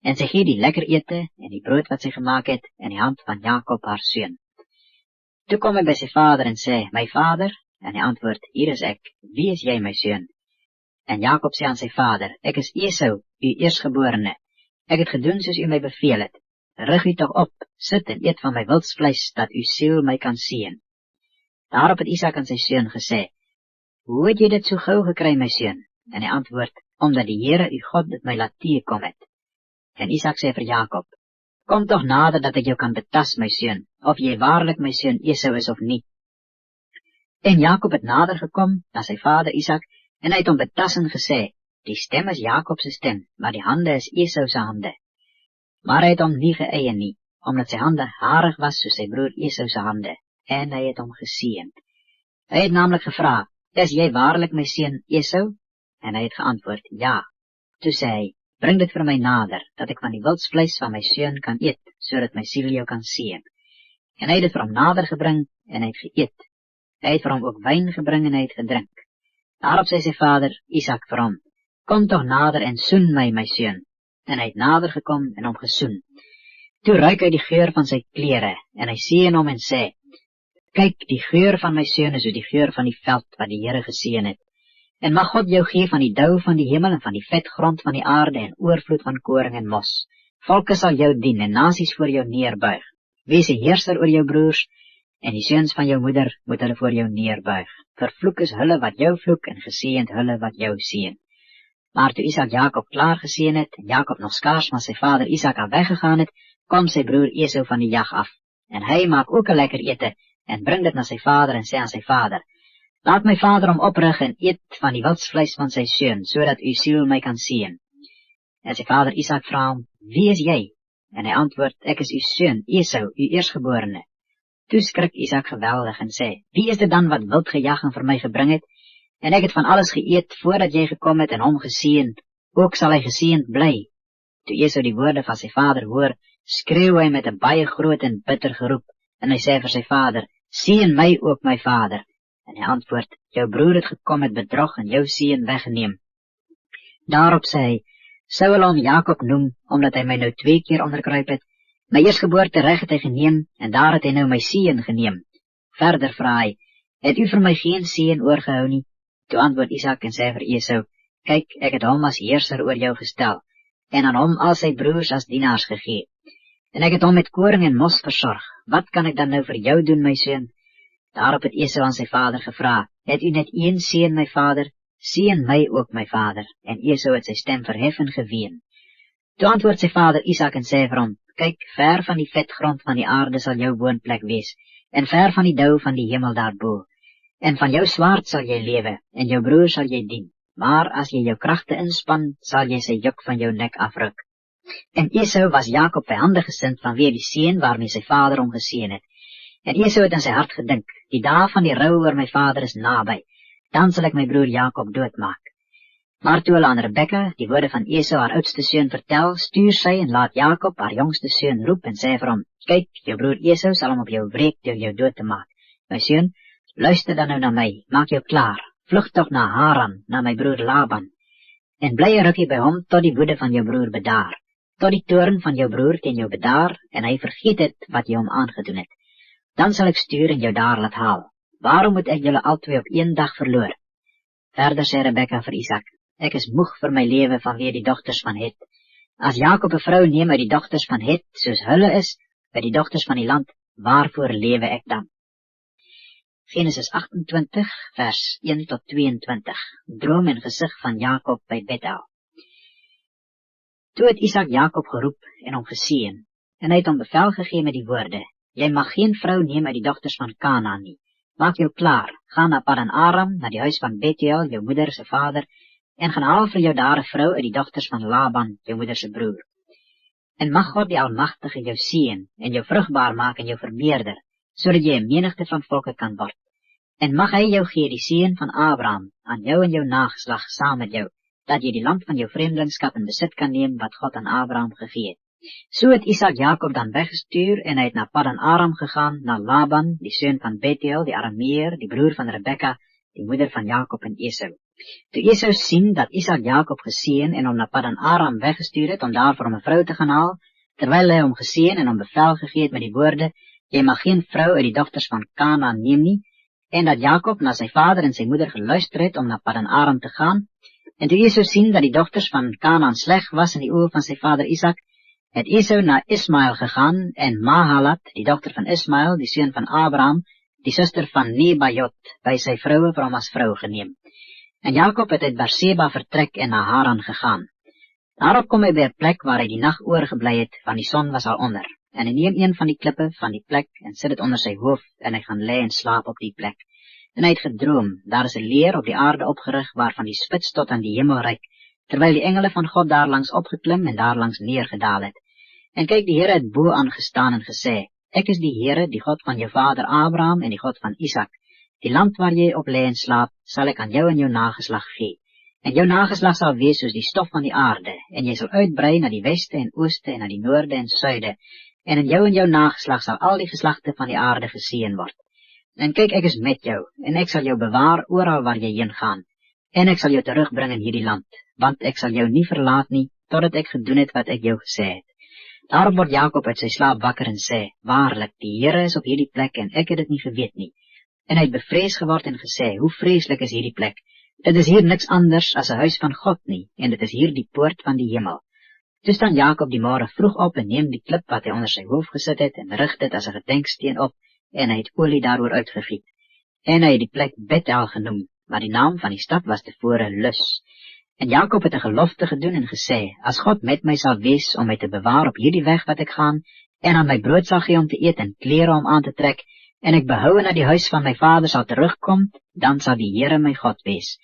En sy gee die lekker ete en die brood wat sy gemaak het in die hand van Jakob, haar seun. Toe kom hy by sy vader en sê, my vader, en hy antwoord, hier is ek, wie is jy, my seun? En Jakob sê aan sy vader, ek is Esau, u eerstgeborene. Ek het gedoen soos u my beveel het. Rig u toch op, sit en eet van my wildsvleis, dat u siel my kan seën. Daarop het Isak aan sy seun gesê, hoe het jy dit so gauw gekry, my seun? En hy antwoord, omdat die Here u God dit my laat teekom het. En Isak sê vir Jakob, kom toch nader dat ek jou kan betas, my seun, of jy waarlik my seun Esau is of nie. En Jakob het nader gekom na sy vader Isak, en hy het hom betas en gesê, die stem is Jakob se stem, maar die hande is Esau se hande. Maar hy het hom nie geëien nie, omdat sy hande harig was soos sy broer Esau se hande, en hy het hom geseën. Hy het namelijk gevra, is jy waarlik my seun Esau? En hy het geantwoord, ja. Toe sê hy, bring dit vir my nader, dat ek van die wildsvleis van my seun kan eet, sodat my siel jou kan seën. En hy het dit vir hom nader gebring, en hy het geëet. Hy het vir hom ook wyn gebring, en hy het gedrink. Daarop sê sy vader, Isak vir hom, kom toch nader en soen my, my seun. En hy het nader gekom en hom gesoen. Toe ruik hy die geur van sy klere, en hy seën hom en sê, kyk, die geur van my seun is soos die geur van die veld wat die Here geseën het. En mag God jou gee van die dou van die hemel en van die vetgrond van die aarde en oorvloed van koring en mos. Volke sal jou dien en nasies voor jou neerbuig. Wees 'n heerser oor jou broers, en die seuns van jou moeder moet hulle voor jou neerbuig. Vervloek is hulle wat jou vloek en geseënd hulle wat jou seën. Maar toe Isak Jakob klaar geseën het, en Jakob nog skaars van sy vader Isak af weggegaan het, kom sy broer Esau van die jag af. En hy maak ook 'n lekker ete, en bring dit na sy vader en sê aan sy vader, laat my vader hom oprig en eet van die wildsvleis van sy seun, sodat u siel my kan seën. En sy vader Isak vra hom, wie is jy? En hy antwoord, ek is u seun, Esau, u eerstgeborene. Toe skrik Isak geweldig en sê, wie is dit dan wat wild gejag en vir my gebring het? En ek het van alles geëet voordat jy gekom het en hom geseën, ook sal hy geseënd bly. Toe Esau die woorde van sy vader hoor, skreeu hy met 'n baie groot en bitter geroep, en hy sê vir sy vader, seën my ook my vader. En hy antwoord, jou broer het gekom met bedrog en jou seën weggeneem. Daarop sê hy, sou hulle hom Jakob noem, omdat hy my nou 2 keer onderkruip het, My eerstgeboorte reg het hy geneem, en daar het hy nou my seun geneem. Verder vra hy, het u vir my geen seun oorgehou nie? Toe antwoord Isak en sê vir Esau, kyk, ek het hom as heerser oor jou gestel, en aan hom al sy broers as dienaars gegee. En ek het hom met koring en mos versorg. Wat kan ek dan nou vir jou doen, my seun? Daarop het Esau aan sy vader gevra, het u net een seun, my vader? Seën my ook, my vader. En Esau het sy stem verhef en geween. Toe antwoord sy vader Isak en sê vir hom, kyk, ver van die vetgrond van die aarde sal jou woonplek wees, en ver van die dou van die hemel daarbo. En van jou swaard sal jy lewe, en jou broer sal jy dien. Maar as jy jou kragte inspan, sal jy sy juk van jou nek afruk. En Esau was Jakob vijandig gesind vanweë die seën waarmee sy vader hom geseën het. En Esau het in sy hart gedink, die dag van die rou oor my vader is naby, dan sal ek my broer Jakob doodmaak. Maar toe hulle aan Rebekka die woorde van Esau haar oudste seun vertel, stuur sy en laat Jakob haar jongste seun roep en sê vir hom, kyk, jou broer Esau sal hom op jou wreek deur jou dood te maak. My seun, luister dan nou na my, maak jou klaar, vlug toch na Haran, na my broer Laban, en bly 'n rukkie by hom tot die woede van jou broer bedaar, tot die toorn van jou broer teen jou bedaar, en hy vergeet het wat jy hom aangedoen het. Dan sal ek stuur en jou daar laat haal. Waarom moet ek julle albei op een dag verloor? Verder sê Rebekka vir Isak, ek is moeg vir my lewe vanweë die dogters van Het. As Jakob 'n vrou neem uit die dogters van Het, soos hulle is, by die dogters van die land, waarvoor lewe ek dan? Genesis 28, vers 1 tot 22, droom en gesig van Jakob by Bethel. Toe het Isak Jakob geroep en hom geseën, en hy het hom bevel gegee met die woorde, jy mag geen vrou neem uit die dogters van Kanaan nie. Maak jou klaar, ga na Padan Aram, na die huis van Bethuel, jou moeder se vader, en gaan haal vir jou daar 'n vrou uit die dogters van Laban, jou moeder se broer. En mag God die Almagtige jou seën, en jou vrugbaar maak en jou vermeerder, sodat jy 'n menigte van volke kan word. En mag hy jou gee die seën van Abraham, aan jou en jou nageslag saam met jou, dat jy die land van jou vreemdelingskap in besit kan neem, wat God aan Abraham gegee het. So het Isak Jakob dan weggestuur, en hy het na Padan Aram gegaan, na Laban, die seun van Bethuel, die Arameer, die broer van Rebekka, die moeder van Jakob en Esau. Toe Esau sien dat Isak Jakob geseën en hom na Padan Aram weggestuur het, om daar vir hom 'n vrou te gaan haal, terwyl hy hom geseën en hom bevel gegee het met die woorde, jy mag geen vrou uit die dogters van Kanaan neem nie, en dat Jakob na sy vader en sy moeder geluister het om na Padan Aram te gaan, en toe Esau sien dat die dogters van Kanaan sleg was in die oë van sy vader Isak, het Esau na Ismael gegaan, en Mahalat, die dogter van Ismael, die seun van Abraham, die suster van Nebajot, by sy vroue vir hom as vrou geneem. En Jakob het uit Berseba vertrek en na Haran gegaan. Daarop kom hy by 'n plek waar hy die nag oorgebly het, want die son was al onder. En hy neem een van die klippe van die plek en sit dit onder sy hoof, en hy gaan lê en slaap op die plek. En hy het gedroom, daar is 'n leer op die aarde opgerig, waarvan die spits tot aan die hemel reik, terwyl die engele van God daarlangs opgeklim en daarlangs neergedaal het. En kyk, die Here het bo aangestaan en gesê, ek is die Here, die God van jou vader Abraham en die God van Isak. Die land waar jy op lê en slaap, sal ek aan jou en jou nageslag gee. En jou nageslag sal wees soos die stof van die aarde, en jy sal uitbrei na die weste en ooste en na die noorde en suide, en in jou nageslag sal al die geslagte van die aarde geseën word. En kyk, ek is met jou, en ek sal jou bewaar oral waar jy heen gaan, en ek sal jou terugbring in hierdie land, want ek sal jou nie verlaat nie, totdat ek gedoen het wat ek jou gesê het. Daarop word Jakob uit sy slaap wakker en sê, waarlik, die Here is op hierdie plek, en ek het dit nie geweet nie. En hy het bevrees geword en gesê, hoe vreeslik is hierdie plek? Dit is hier niks anders as 'n huis van God nie, en dit is hier die poort van die hemel. Toe staan Jakob die môre vroeg op en neem die klip wat hy onder sy hoof gesit het, en rig dit as 'n gedenksteen op, en hy het olie daaroor uitgegiet. En hy het die plek Bethel genoem, maar die naam van die stad was tevore Lus. En Jakob het 'n gelofte gedoen en gesê, as God met my sal wees om my te bewaar op hierdie weg wat ek gaan, en aan my brood sal gee om te eet en klere om aan te trek, en ek behou na die huis van my vader sal terugkom, dan sal die Here my God wees.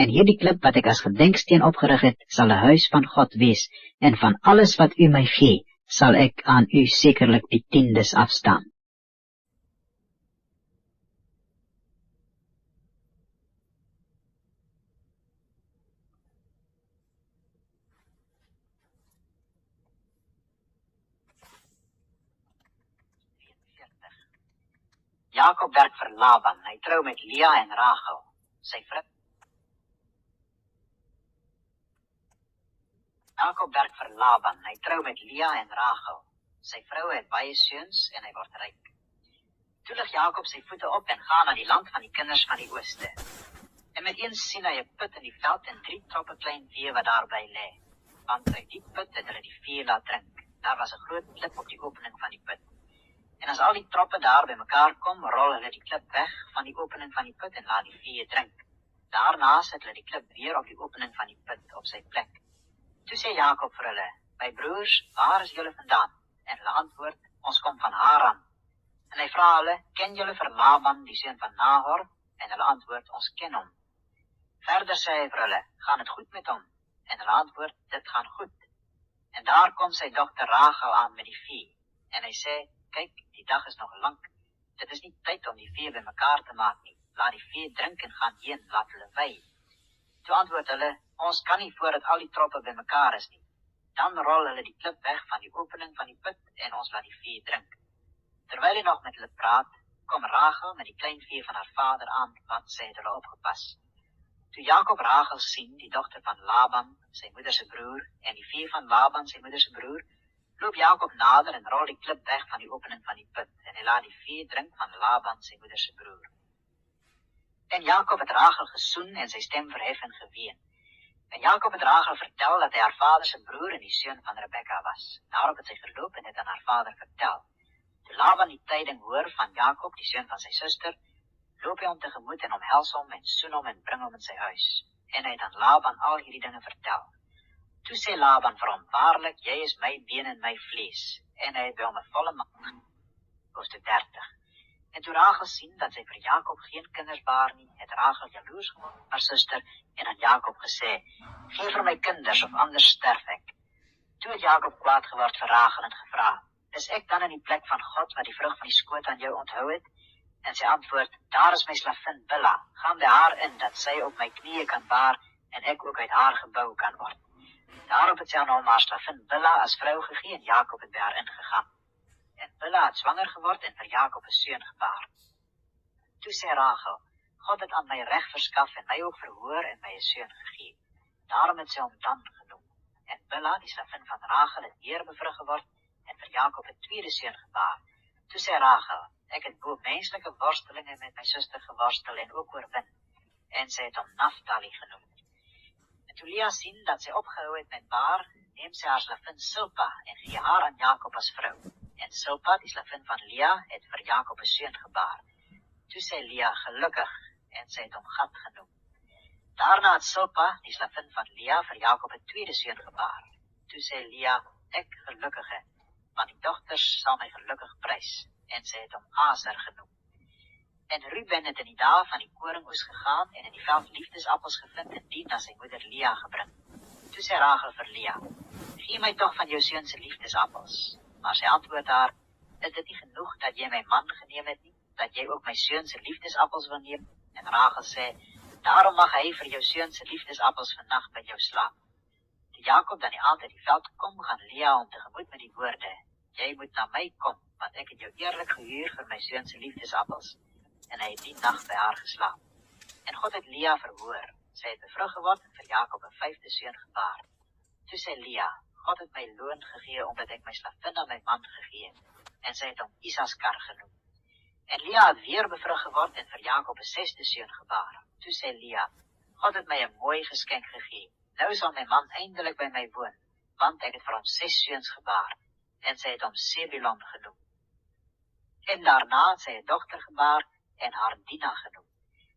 En hierdie klip wat ek as gedenksteen opgerig het, sal 'n huis van God wees, en van alles wat u my gee, sal ek aan u sekerlik die tiendes afstaan. Jakob werk vir Laban, hy trou met Lea en Rachel, sy vrou. Jakob werk vir Laban, hy trou met Lea en Rachel, Sy vrou het baie seuns en hy word ryk. Toe lig Jakob sy voete op en gaan na die land van die kinders van die ooste. En met eens sien hy 'n put in die veld en 3 troppe klein vee wat daarby lê. Want uit die put het hulle die vee laat drink. Daar was 'n groot klip op die opening van die put. En as al die troppe daar by mekaar kom, rol hulle die klip weg van die opening van die put en laat die vee drink. Daarna sit hulle die klip weer op die opening van die put op sy plek. Toe sê Jakob vir hulle: "My broers, waar is julle vandaan?" En hulle antwoord: "Ons kom van Haran." En hy vra hulle: "Ken julle vir Laban, die seun van Nahor?" En hulle antwoord: "Ons ken hom." Verder sê hy vir hulle: "Gaan dit goed met hom?" En hulle antwoord: "Dit gaan goed." En daar kom sy dogter Rachel aan met die vee. En hy sê: "Kyk, die dag is nog lank. Dit is nie tyd om die vee bymekaar te maak nie. Laat die vee drink en gaan heen, laat hulle wei." Toe antwoord hulle: "Ons kan nie voordat al die troppe bymekaar is nie." Dan rol hulle die klip weg van die opening van die put en ons laat die vee drink. Terwyl hy nog met hulle praat, kom Rachel met die klein vee van haar vader aan, want sy het hulle opgepas. Toe Jakob Rachel sien, die dogter van Laban, sy moeder se broer, en die vee van Laban, sy moeder se broer, loop Jakob nader en rol die klip weg van die opening van die put, en hy laat die vee drink van Laban, sy moeder se broer. En Jakob het Rachel gesoen en sy stem verhef en geween. En Jakob het Rachel vertel dat hy haar vader se broer en die seun van Rebekka was. Daarop het sy geloop en het aan haar vader vertel. Toe Laban die tyding hoor van Jakob, die seun van sy suster, loop hy hom tegemoet en omhels hom en soen hom en bring hom in sy huis. En hy het aan Laban al hierdie dinge vertel. Toe sê Laban vir hom: "Waarlik, jy is my been en my vlees." En hy het by hom 'n volle maand. Hoofstuk 30. En toe Rachel sien dat sy vir Jakob geen kinders baar nie, het Rachel jaloers geword op haar suster en aan Jakob gesê: "Gee vir my kinders of anders sterf ek." Toe het Jakob kwaad geword vir Rachel en gevra: "Is ek dan in die plek van God wat die vrug van die skoot aan jou onthou het?" En sy antwoord: "Daar is my slavin Bilha, gaan by haar in, dat sy op my knieë kan baar en ek ook uit haar gebou kan word." Daarop het sy aan hom haar slavin Bilha as vrou gegee en Jakob het by haar ingegaan. En Bilha het swanger geword en vir Jakob 'n seun gebaar. Toe sê Rachel: "God het aan my reg verskaf en my ook verhoor en my 'n seun gegee." Daarom het sy hom Dan genoem. En Bilha, die slavin van Rachel, het weer bevrug geword en vir Jakob 'n tweede seun gebaar. Toe sê Rachel: "Ek het bo menslike worstelinge met my suster geworstel en ook oorwin." En sy het hom Naftali genoem. En toe Lea sien dat sy opgehou het met baar, neem sy haar slavin Silpa en gee haar aan Jakob as vrou. En Silpa, die slavin van Lea, het vir Jakob 'n seun gebaar. Toe sê Lea: "Gelukkig," en sy het hom Gad genoem. Daarna het Silpa, die slavin van Lea, vir Jakob 'n tweede seun gebaar. Toe sê Lea: "Ek gelukkige, want die dogters sal my gelukkig prys." En sy het hom Aser genoem. En Ruben het in die dae van die koringoes gegaan en in die veld liefdesappels gevind en die na sy moeder Lea gebring. Toe sê Rachel vir Lea: "Gee my tog van jou seun se liefdesappels." Maar sy antwoord haar: "Is dit nie genoeg dat jy my man geneem het nie, dat jy ook my seun se liefdesappels wil neem?" En Rachel sê: "Daarom mag hy vir jou seun se liefdesappels vannag by jou slaap." Toe Jakob dan die aand uit die veld kom, gaan Lea hom tegemoet met die woorde: "Jy moet na my kom, want ek het jou eerlik gehuur vir my seun se liefdesappels." En hy het die nag by haar geslaap. En God het Lea verhoor. Sy het bevrug geword en vir Jakob 'n 5de seun gebaar. Toe sê Lea: "God het my loon gegee omdat ek my slavin aan my man gegee het." En sy het hom Isaskar genoem. En Lea het weer bevrug geword en vir Jakob 'n 6de seun gebaar. Toe sê Lea: "God het my 'n mooi geskenk gegee. Nou sal my man eindelik by my woon, want ek het vir hom 6 seuns gebaar." En sy het hom Sebulon genoem. En daarna het sy 'n dogter gebaar en haar Dina genoem.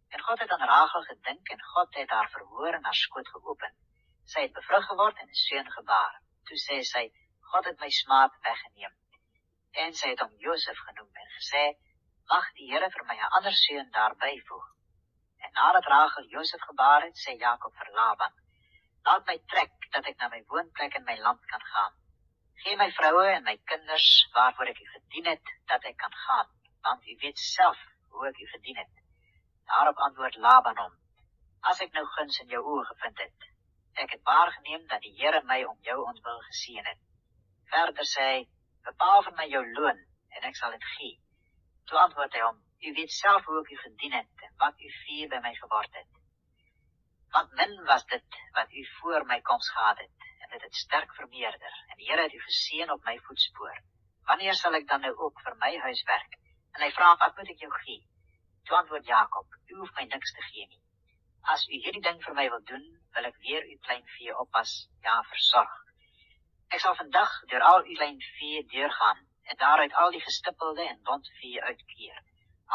En God het aan Rachel gedink en God het haar verhoor en haar skoot geopen. Sy het bevrug geword en 'n seun gebaar. Toe sê sy: "God het my smaad weggeneem." En sy het hom Josef genoem en gesê: "Mag die Here vir my 'n ander seun daarby voeg." En nadat Rachel Josef gebaar het, sê Jakob vir Laban: "Laat my trek, dat ek na my woonplek in my land kan gaan. Gee my vroue en my kinders, waarvoor ek u gedien het, dat ek kan gaan, want u weet self hoe ek u gedien het." Daarop antwoord Laban hom: "As ek nou guns in jou oë gevind het, ek het waargeneem dat die Here my om jou ontwil geseën het." Verder sê hy: "Bepaal vir my jou loon, en ek sal dit gee." Toe antwoord hy hom: "U weet self hoe ek u gedien het, en wat u vee by my geword het. Want min was dit wat u voor my koms gehad het, en dit het sterk vermeerder, en die Here het u geseën op my voetspoor. wanneer sal ek dan nou ook vir my huis werk? En hy vra, wat moet ek jou gee? Toe antwoord Jakob, u hoef my niks te gee nie. As u hierdie ding vir my wil doen, wil ek weer uw klein vee oppas, ja, versorg. Ek sal vandag deur al uw klein vee deurgaan, en daaruit al die gestippelde en bont vee uitkeer.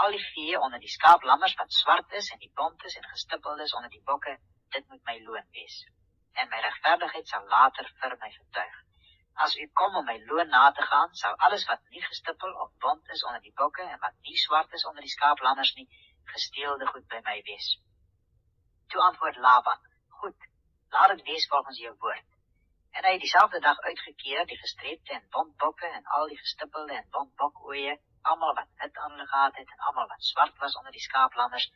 Al die vee onder die skaaplammers wat swart is, en die bontes en gestippeldes onder die bokke, dit moet my loon wees. En my regverdigheid sal later vir my getuig. As u kom om my loon na te gaan, sal alles wat nie gestippel of bont is onder die bokke, en wat nie swart is onder die skaaplammers nie, gesteelde goed by my wees. Toe antwoord Laban, goed, laat het wees volgens jou woord. En hy het dieselfde dag uitgekeer, die gestreepte en bontbokke, en al die gestippelde en bontbokooie, almal wat wit aan hulle gehad het, en almal wat swart was onder die skaaplammers,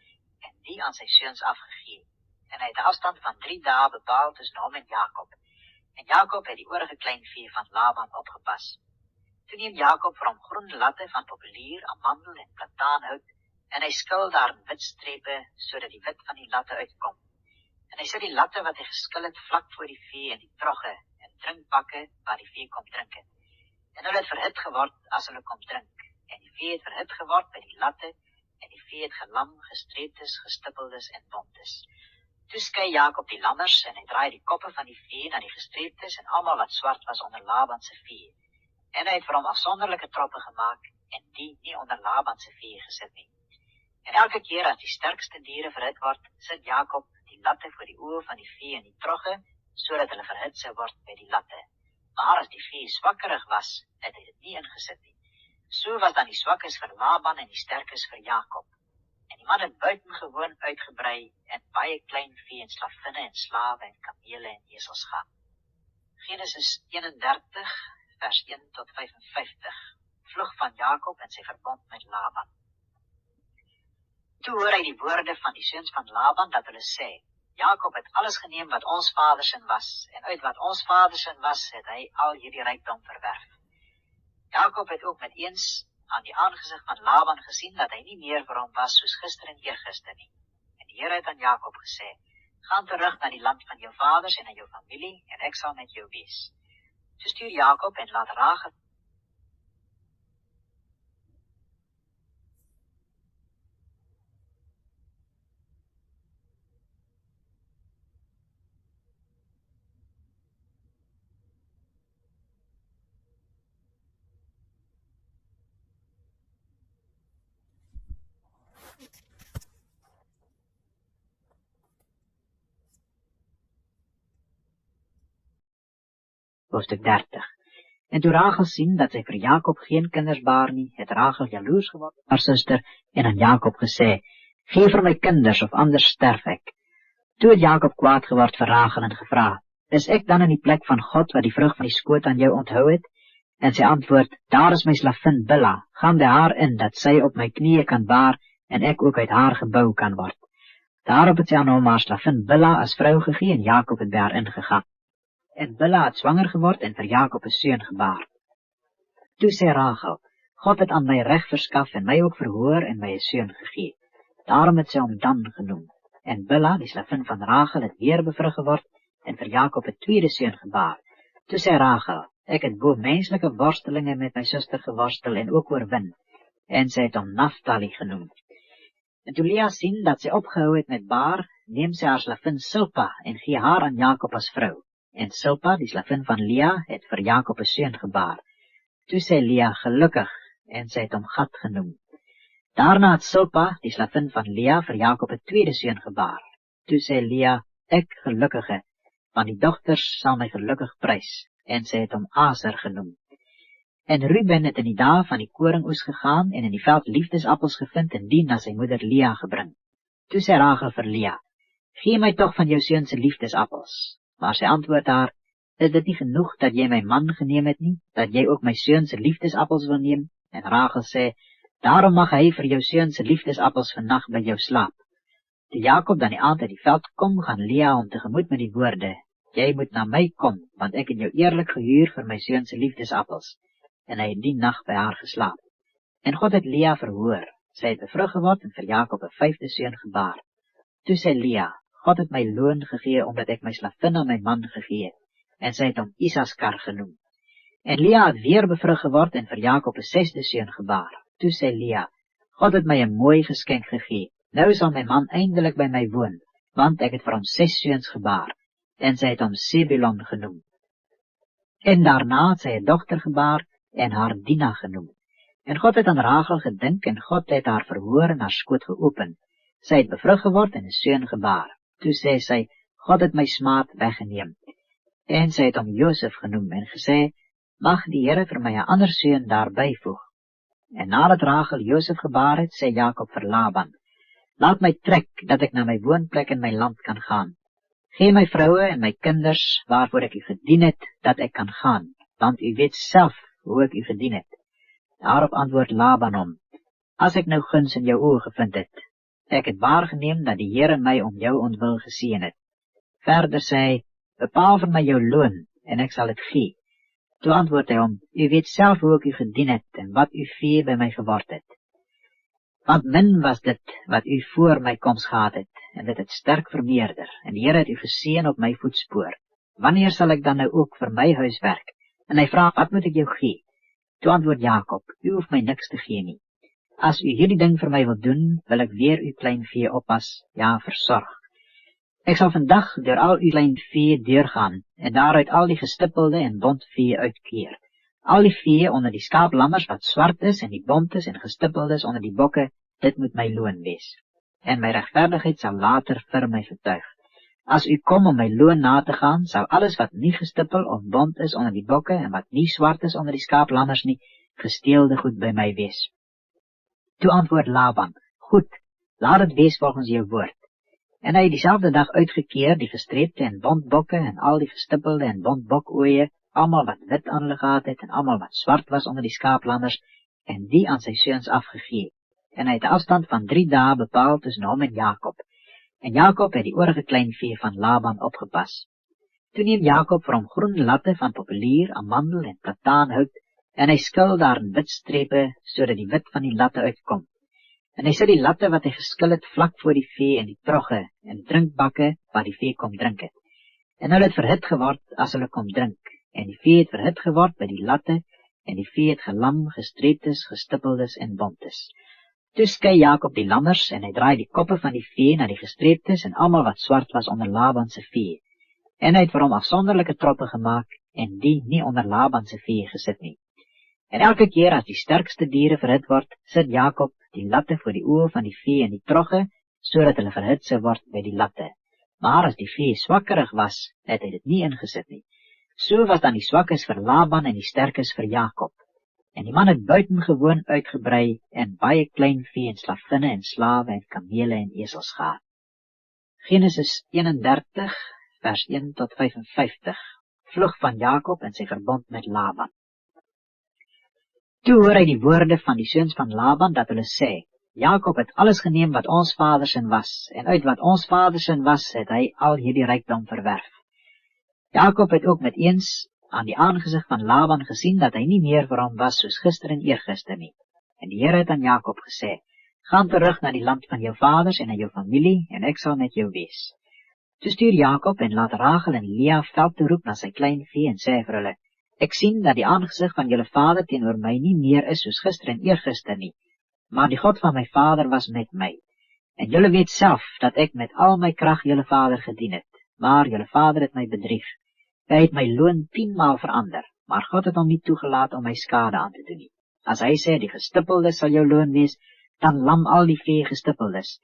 en die aan sy seuns afgegee. En hy het 'n afstand van 3 dae bepaal tussen hom en Jakob. En Jakob het die oorige klein vee van Laban opgepas. Toe neem Jakob vir hom groen latte van populier, amandel en plataanhout, en hy skil daar wit strepe, sodat die wit van die latte uitkom. En hy sit die latte wat hy geskil het vlak voor die vee in die trogge en drinkbakke waar die vee kom drink het. En hulle het verhit geword as hulle kom drink. En die vee het verhit geword by die latte, en die vee het gelam, gestreeptes, gestippeldes en bontes. Toe skei Jakob die lammers, en hy draai die koppe van die vee na die gestreeptes en almal wat swart was onder Laban se vee. En hy het vir hom afsonderlike troppe gemaak, en die nie onder Laban se vee gesit nie. En elke keer as die sterkste diere verhit word, sit Jakob die latte voor die oë van die vee in die trogge, sodat hulle verhit sou word by die latte. Maar as die vee swakkerig was, het hy dit nie ingesit nie. So was dan die swakkes vir Laban en die sterkes vir Jakob. En die man het buitengewoon uitgebrei en baie klein vee en slavinne en slawe en kamele en esels gehad. Genesis 31 vers 1 tot 55. Vlug van Jakob en sy verbond met Laban. Toe hoor hy die woorde van die seuns van Laban dat hulle sê, Jakob het alles geneem wat ons vadersin was, en uit wat ons vadersin was, het hy al hierdie rykdom verwerf. Jakob het ook met eens aan die aangesig van Laban gesien dat hy nie meer vir hom was soos gister en eergister nie. En die Here het aan Jakob gesê, gaan terug na die land van jou vaders en na jou familie, en ek sal met jou wees. Toe stuur Jakob en laat Rachel Hoofstuk 30. En toe Rachel sien dat sy vir Jakob geen kinders baar nie, het Rachel jaloers geword op haar suster en aan Jakob gesê, gee vir my kinders of anders sterf ek. Toe het Jakob kwaad geword vir Rachel en gevra, is ek dan in die plek van God wat die vrug van die skoot aan jou onthou het? En sy antwoord, daar is my slavin Bilha, gaan by haar in, dat sy op my knieë kan baar en ek ook uit haar gebou kan word. Daarop het sy aan hom haar slavin Bilha as vrou gegee en Jakob het by haar ingegaan. En Bilha het swanger geword en vir Jakob 'n seun gebaar. Toe sê Rachel, God het aan my reg verskaf en my ook verhoor en my 'n seun gegee. Daarom het sy hom Dan genoem. En Bilha, die slavin van Rachel, het weer bevrug geword en vir Jakob 'n tweede seun gebaar. Toe sê Rachel, ek het bo menslike worstelinge met my suster geworstel en ook oorwin. En sy het hom Naftali genoem. En toe Lea sien dat sy opgehou het met baar, neem sy haar slavin Silpa en gee haar aan Jakob as vrou. En Silpa, die slavin van Lea, het vir Jakob 'n seun gebaar. Toe sê Lea gelukkig, en sy het hom Gad genoem. Daarna het Silpa, die slavin van Lea, vir Jakob 'n tweede seun gebaar. Toe sê Lea, ek gelukkige, want die dogters sal my gelukkig prys, en sy het hom Aser genoem. En Ruben het in die dae van die koringoes gegaan en in die veld liefdesappels gevind en die na sy moeder Lea gebring. Toe sê Rachel vir Lea, gee my tog van jou seun se liefdesappels. Maar sy antwoord haar, is dit nie genoeg dat jy my man geneem het nie, dat jy ook my seun se liefdesappels wil neem? En Rachel sê, daarom mag hy vir jou seun se liefdesappels vannag by jou slaap. Toe Jakob dan die aand uit die veld kom, gaan Lea hom tegemoet met die woorde, jy moet na my kom, want ek het jou eerlik gehuur vir my seun se liefdesappels. En hy het die nag by haar geslaap. En God het Lea verhoor, sy het bevrug geword en vir Jakob 'n 5de seun gebaar. Toe sê Lea, God het my loon gegee, omdat ek my slavin aan my man gegee het, en sy het hom Isaskar genoem. En Lea het weer bevrug geword en vir Jakob 'n 6de seun gebaar. Toe sê Lea, God het my 'n mooi geskenk gegee. Nou sal my man eindelik by my woon, want ek het vir hom 6 seuns gebaar, en sy het hom Sebulon genoem. En daarna het sy 'n dogter gebaar en haar Dina genoem. En God het aan Rachel gedink en God het haar verhoor en haar skoot geopen. Sy het bevrug geword en 'n seun gebaar. Toe sê sy, God het my smaad weggeneem. En sy het hom Josef genoem en gesê, mag die Here vir my 'n ander seun daarby voeg. En nadat Rachel Josef gebaar het, sê Jakob vir Laban, laat my trek, dat ek na my woonplek in my land kan gaan. Gee my vroue en my kinders, waarvoor ek u gedien het, dat ek kan gaan, want u weet self hoe ek u gedien het. Daarop antwoord Laban hom, as ek nou guns in jou oë gevind het, ek het waargeneem dat die Here my om jou ontwil geseën het. Verder sê hy, bepaal vir my jou loon, en ek sal het gee. Toe antwoord hy hom, u weet self hoe ek u gedien het, en wat u vee by my geword het. Want min was dit, wat u voor my koms gehad het, en dit het sterk vermeerder, en die Here het u geseën op my voetspoor. Wanneer sal ek dan nou ook vir my huis werk? En hy vraag, wat moet ek jou gee? Toe antwoord Jakob, u hoef my niks te gee nie. As u hierdie ding vir my wil doen, wil ek weer uw klein vee oppas, ja, versorg. Ek sal vandag deur al uw klein vee deurgaan, en daaruit al die gestippelde en bont vee uitkeer. Al die vee onder die skaaplammers wat swart is, en die bontes en gestippeldes onder die bokke, dit moet my loon wees. En my regverdigheid sal later vir my getuig. As u kom om my loon na te gaan, sal alles wat nie gestippel of bont is onder die bokke, en wat nie swart is onder die skaaplammers nie, gesteelde goed by my wees. Toe antwoord Laban, goed, laat het wees volgens jou woord. En hy het dieselfde dag uitgekeer die gestreepte en bontbokke en al die gestippelde en bontbokooie, almal wat wit aan hulle gehad het en almal wat swart was onder die skaaplammers, en die aan sy seuns afgegee. En hy het 'n afstand van 3 dae bepaal tussen hom en Jakob. En Jakob het die oorige kleinvee van Laban opgepas. Toe neem Jakob vir hom groen latte van populier, amandel en plataanhout, en hy skil daar in wit strepe, sodat die wit van die latte uitkom. En hy sit die latte wat hy geskil het vlak voor die vee in die trogge en drinkbakke waar die vee kom drink het. En hulle het verhit geword as hulle kom drink, en die vee het verhit geword by die latte, en die vee het gelam, gestreeptes, gestippeldes en bontes. Toe skei Jakob die lammers, en hy draai die koppe van die vee na die gestreeptes en almal wat swart was onder Laban se vee. En hy het vir hom afsonderlike troppe gemaak, en die nie onder Laban se vee gesit nie. En elke keer as die sterkste diere verhit word, sit Jakob die latte voor die oë van die vee in die trogge, sodat hulle verhit sou word by die latte. Maar as die vee swakkerig was, het hy dit nie ingesit nie. So was dan die swakkes vir Laban en die sterkes vir Jakob. En die man het buitengewoon uitgebrei en baie klein vee en slavinne en slawe en kamele en esels gehad. Genesis 31 vers 1 tot 55. Vlug van Jakob en sy verbond met Laban. Toe hoor hy die woorde van die seuns van Laban dat hulle sê, Jakob het alles geneem wat ons vadersin was, en uit wat ons vadersin was, het hy al hierdie rykdom verwerf. Jakob het ook met eens aan die aangesig van Laban gesien dat hy nie meer vir hom was soos gister en eergister nie. En die Here het aan Jakob gesê, gaan terug na die land van jou vaders en na jou familie, en ek sal met jou wees. Toe stuur Jakob en laat Rachel en Lea veld toe roep na sy klein vee en sê vir hulle, ek sien dat die aangesig van julle vader teenoor my nie meer is soos gister en eergister nie, maar die God van my vader was met my. En julle weet self dat ek met al my krag julle vader gedien het, maar julle vader het my bedrieg. Hy het my loon 10 maal verander, maar God het hom nie toegelaat om my skade aan te doen nie. As hy sê die gestippeldes sal jou loon wees, dan lam al die vee gestippeldes.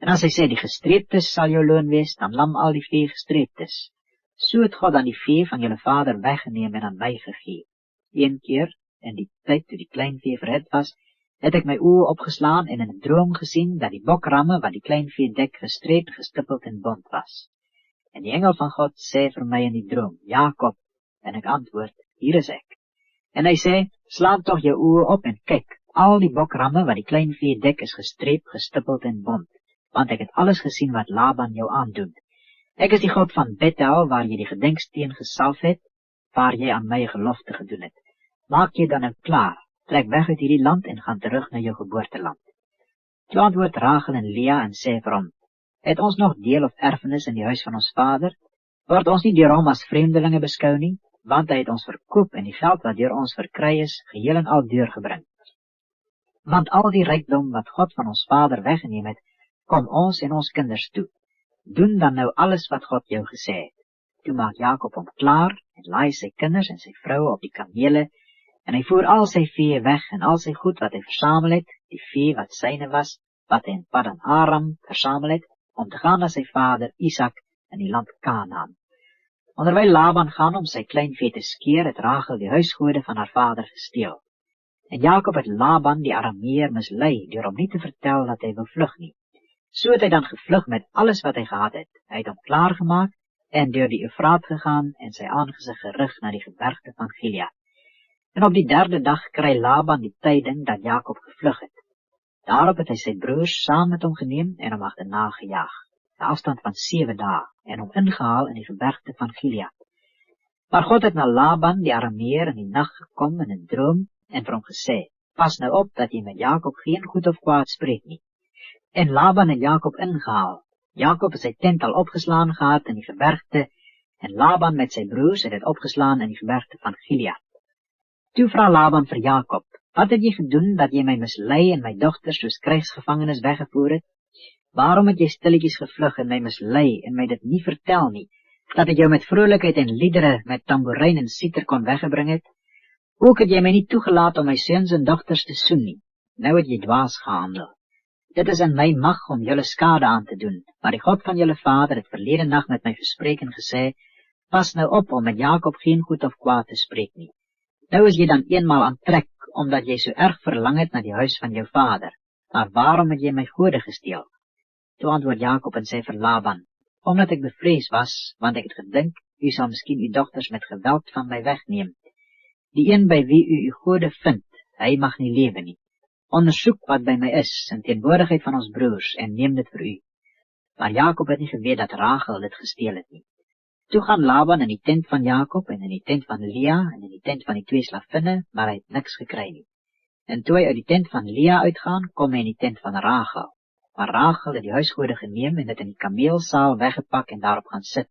En as hy sê die gestreeptes sal jou loon wees, dan lam al die vee gestreeptes. So het God dan die vee van julle vader weggeneem en aan my gegee. Een keer, in die tyd toe die klein vee verhit was, het ek my oë opgeslaan en in 'n droom gesien dat die bokramme wat die klein vee dek gestreep, gestippeld en bont was. En die engel van God sê vir my in die droom, Jakob, en ek antwoord, hier is ek. En hy sê, slaan tog jou oë op en kyk, al die bokramme wat die klein vee dek is gestreep, gestippeld en bont, want ek het alles gesien wat Laban jou aandoen. Ek is die God van Bethel, waar jy die gedenksteen gesalf het, waar jy aan my gelofte gedoen het. Maak jy dan nou klaar, trek weg uit hierdie land en gaan terug na jou geboorteland. Toe antwoord Rachel en Lea en sê vir hom, het ons nog deel of erfenis in die huis van ons vader? Word ons nie deur hom as vreemdelinge beskou nie? want hy het ons verkoop en die geld wat deur ons verkry is, geheel en al deurgebring. Want al die rykdom wat God van ons Vader weggeneem het, kom ons en ons kinders toe. Doen dan nou alles wat God jou gesê het. Toe maak Jakob hom klaar en laai sy kinders en sy vrou op die kamele, en hy voer al sy vee weg en al sy goed wat hy versamel het, die vee wat syne was, wat hy in Paddan Aram versamel het, om te gaan na sy vader Isak in die land Kanaan. Onderwyl Laban gaan om sy klein vee te skeer, het Rachel die huisgode van haar vader gesteel. En Jakob het Laban die Arameer mislei, deur hom nie te vertel dat hy wil vlug nie. So het hy dan gevlug met alles wat hy gehad het. Hy het hom klaargemaak en deur die Eufraat gegaan en sy aangesig gerig na die gebergte van Gilead. En op die 3de dag kry Laban die tyding dat Jakob gevlug het. Daarop het hy sy broers saam met hom geneem en hom agterna gejaag, 'n afstand van 7 dae, en hom ingehaal in die gebergte van Gilead. Maar God het na Laban die Arameer in die nag gekom in 'n droom en vir hom gesê, pas nou op dat jy met Jakob geen goed of kwaad spreek nie. En Laban het Jakob ingehaal. Jakob het sy tent al opgeslaan gehad in die gebergte, en Laban met sy broers het dit opgeslaan in die gebergte van Gilead. Toe vra Laban vir Jakob, wat het jy gedoen dat jy my mislei en my dogters soos krygsgevangenes weggevoer het? Waarom het jy stilletjies gevlug en my mislei en my dit nie vertel nie, dat ek jou met vrolikheid en liedere, met tamboerijn en siter kon weggebring het? Ook het jy my nie toegelaat om my seuns en dogters te soen nie. Nou het jy dwaas gehandel. Dit is in my mag om julle skade aan te doen, maar die God van julle vader het verlede nag met my gespreek en gesê, pas nou op om met Jakob geen goed of kwaad te spreek nie. Nou is jy dan eenmaal aan trek, omdat jy so erg verlang het na die huis van jou vader. Maar waarom het jy my gode gesteel? Toe antwoord Jakob en sê vir Laban, omdat ek bevrees was, want ek het gedink, u sal miskien uw dogters met geweld van my wegneem. Die een by wie u uw gode vind, hy mag nie lewe nie. Ondersoek wat by my is, in teenwoordigheid van ons broers, en neem dit vir u. Maar Jakob het nie geweet dat Rachel dit gesteel het nie. Toe gaan Laban in die tent van Jakob, en in die tent van Lea, en in die tent van die 2 slavinne, maar hy het niks gekry nie. En toe hy uit die tent van Lea uitgaan, kom hy in die tent van Rachel. Maar Rachel het die huisgode geneem, en dit in die kameelsaal weggepak, en daarop gaan sit.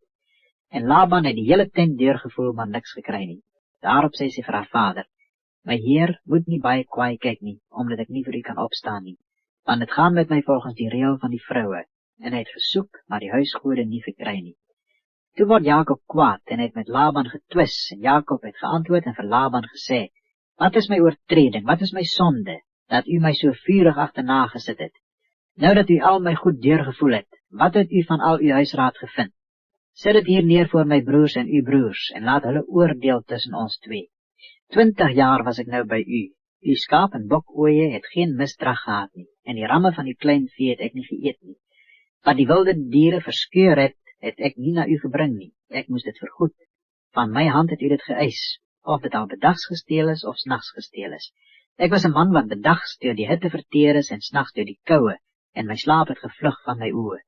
En Laban het die hele tent deurgevoer, maar niks gekry nie. Daarop sê sy vir haar vader, my heer moet nie baie kwaai kyk nie, omdat ek nie vir u kan opstaan nie, want dit gaan met my volgens die reël van die vroue, en hy het gesoek, maar die huisgode nie gekry nie. Toe word Jakob kwaad, en hy het met Laban getwis, en Jakob het geantwoord en vir Laban gesê, wat is my oortreding, wat is my sonde, dat u my so vurig agterna gesit het? Nou dat u al my goed deurgevoel het, wat het u van al uw huisraad gevind? Sit dit hier neer voor my broers en uw broers, en laat hulle oordeel tussen ons twee. 20 jaar was ek nou by u. Die skaap en bokooie het geen misdrag gehad nie, en die ramme van die klein vee het ek nie geëet nie. Wat die wilde diere verskeur het ek nie na u gebring nie. Ek moes dit vergoed. Van my hand het u dit geëis, of dit al bedags gesteel is of s'nags gesteel is. Ek was 'n man wat bedags deur die hitte verteer is en s'nags deur die koue, en my slaap het gevlug van my oë.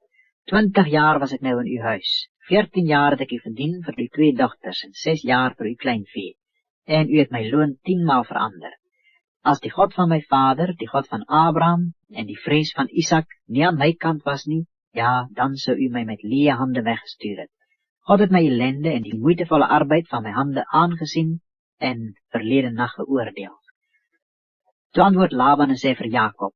20 jaar was ek nou in uw huis. 14 jaar het ek u verdien vir uw 2 dogters en 6 jaar vir uw klein vee. En u het my loon 10 maal verander. As die God van my vader, die God van Abraham en die vrees van Isak nie aan my kant was nie, ja, dan sou u my met leë hande weggestuur het. God het my ellende en die moeitevolle arbeid van my hande aangesien en verlede nag geoordeel. Toe antwoord Laban en sê vir Jakob,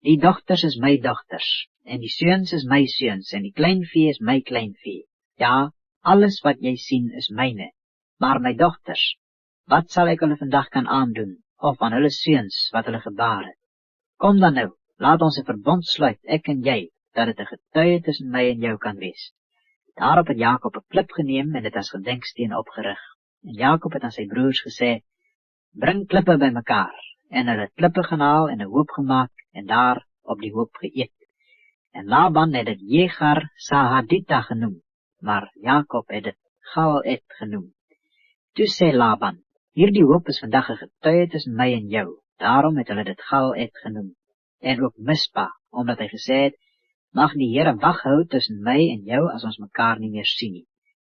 die dogters is my dogters, en die seuns is my seuns, en die klein vee is my klein vee. Ja, alles wat jy sien is myne, maar my dogters, wat sal ek hulle vandag kan aandoen, of aan hulle seuns wat hulle gebaar het? Kom dan nou, laat ons 'n verbond sluit, ek en jy, dat het 'n getuie tussen my en jou kan wees. Daarop het Jakob 'n klip geneem en dit as gedenksteen opgerig. En Jakob het aan sy broers gesê, bring klippe by mekaar, en hulle het klippe gehaal en 'n hoop gemaak, en daar op die hoop geëet. En Laban het dit Jegar Sahadita genoem, maar Jakob het dit Gal-Ed genoem. Toe sê Laban, hierdie hoop is vandag 'n getuie tussen my en jou, daarom het hulle dit Gal-Ed genoem. En ook Mispa, omdat hy gesê het, mag die Here wag hou tussen my en jou as ons mekaar nie meer sien nie.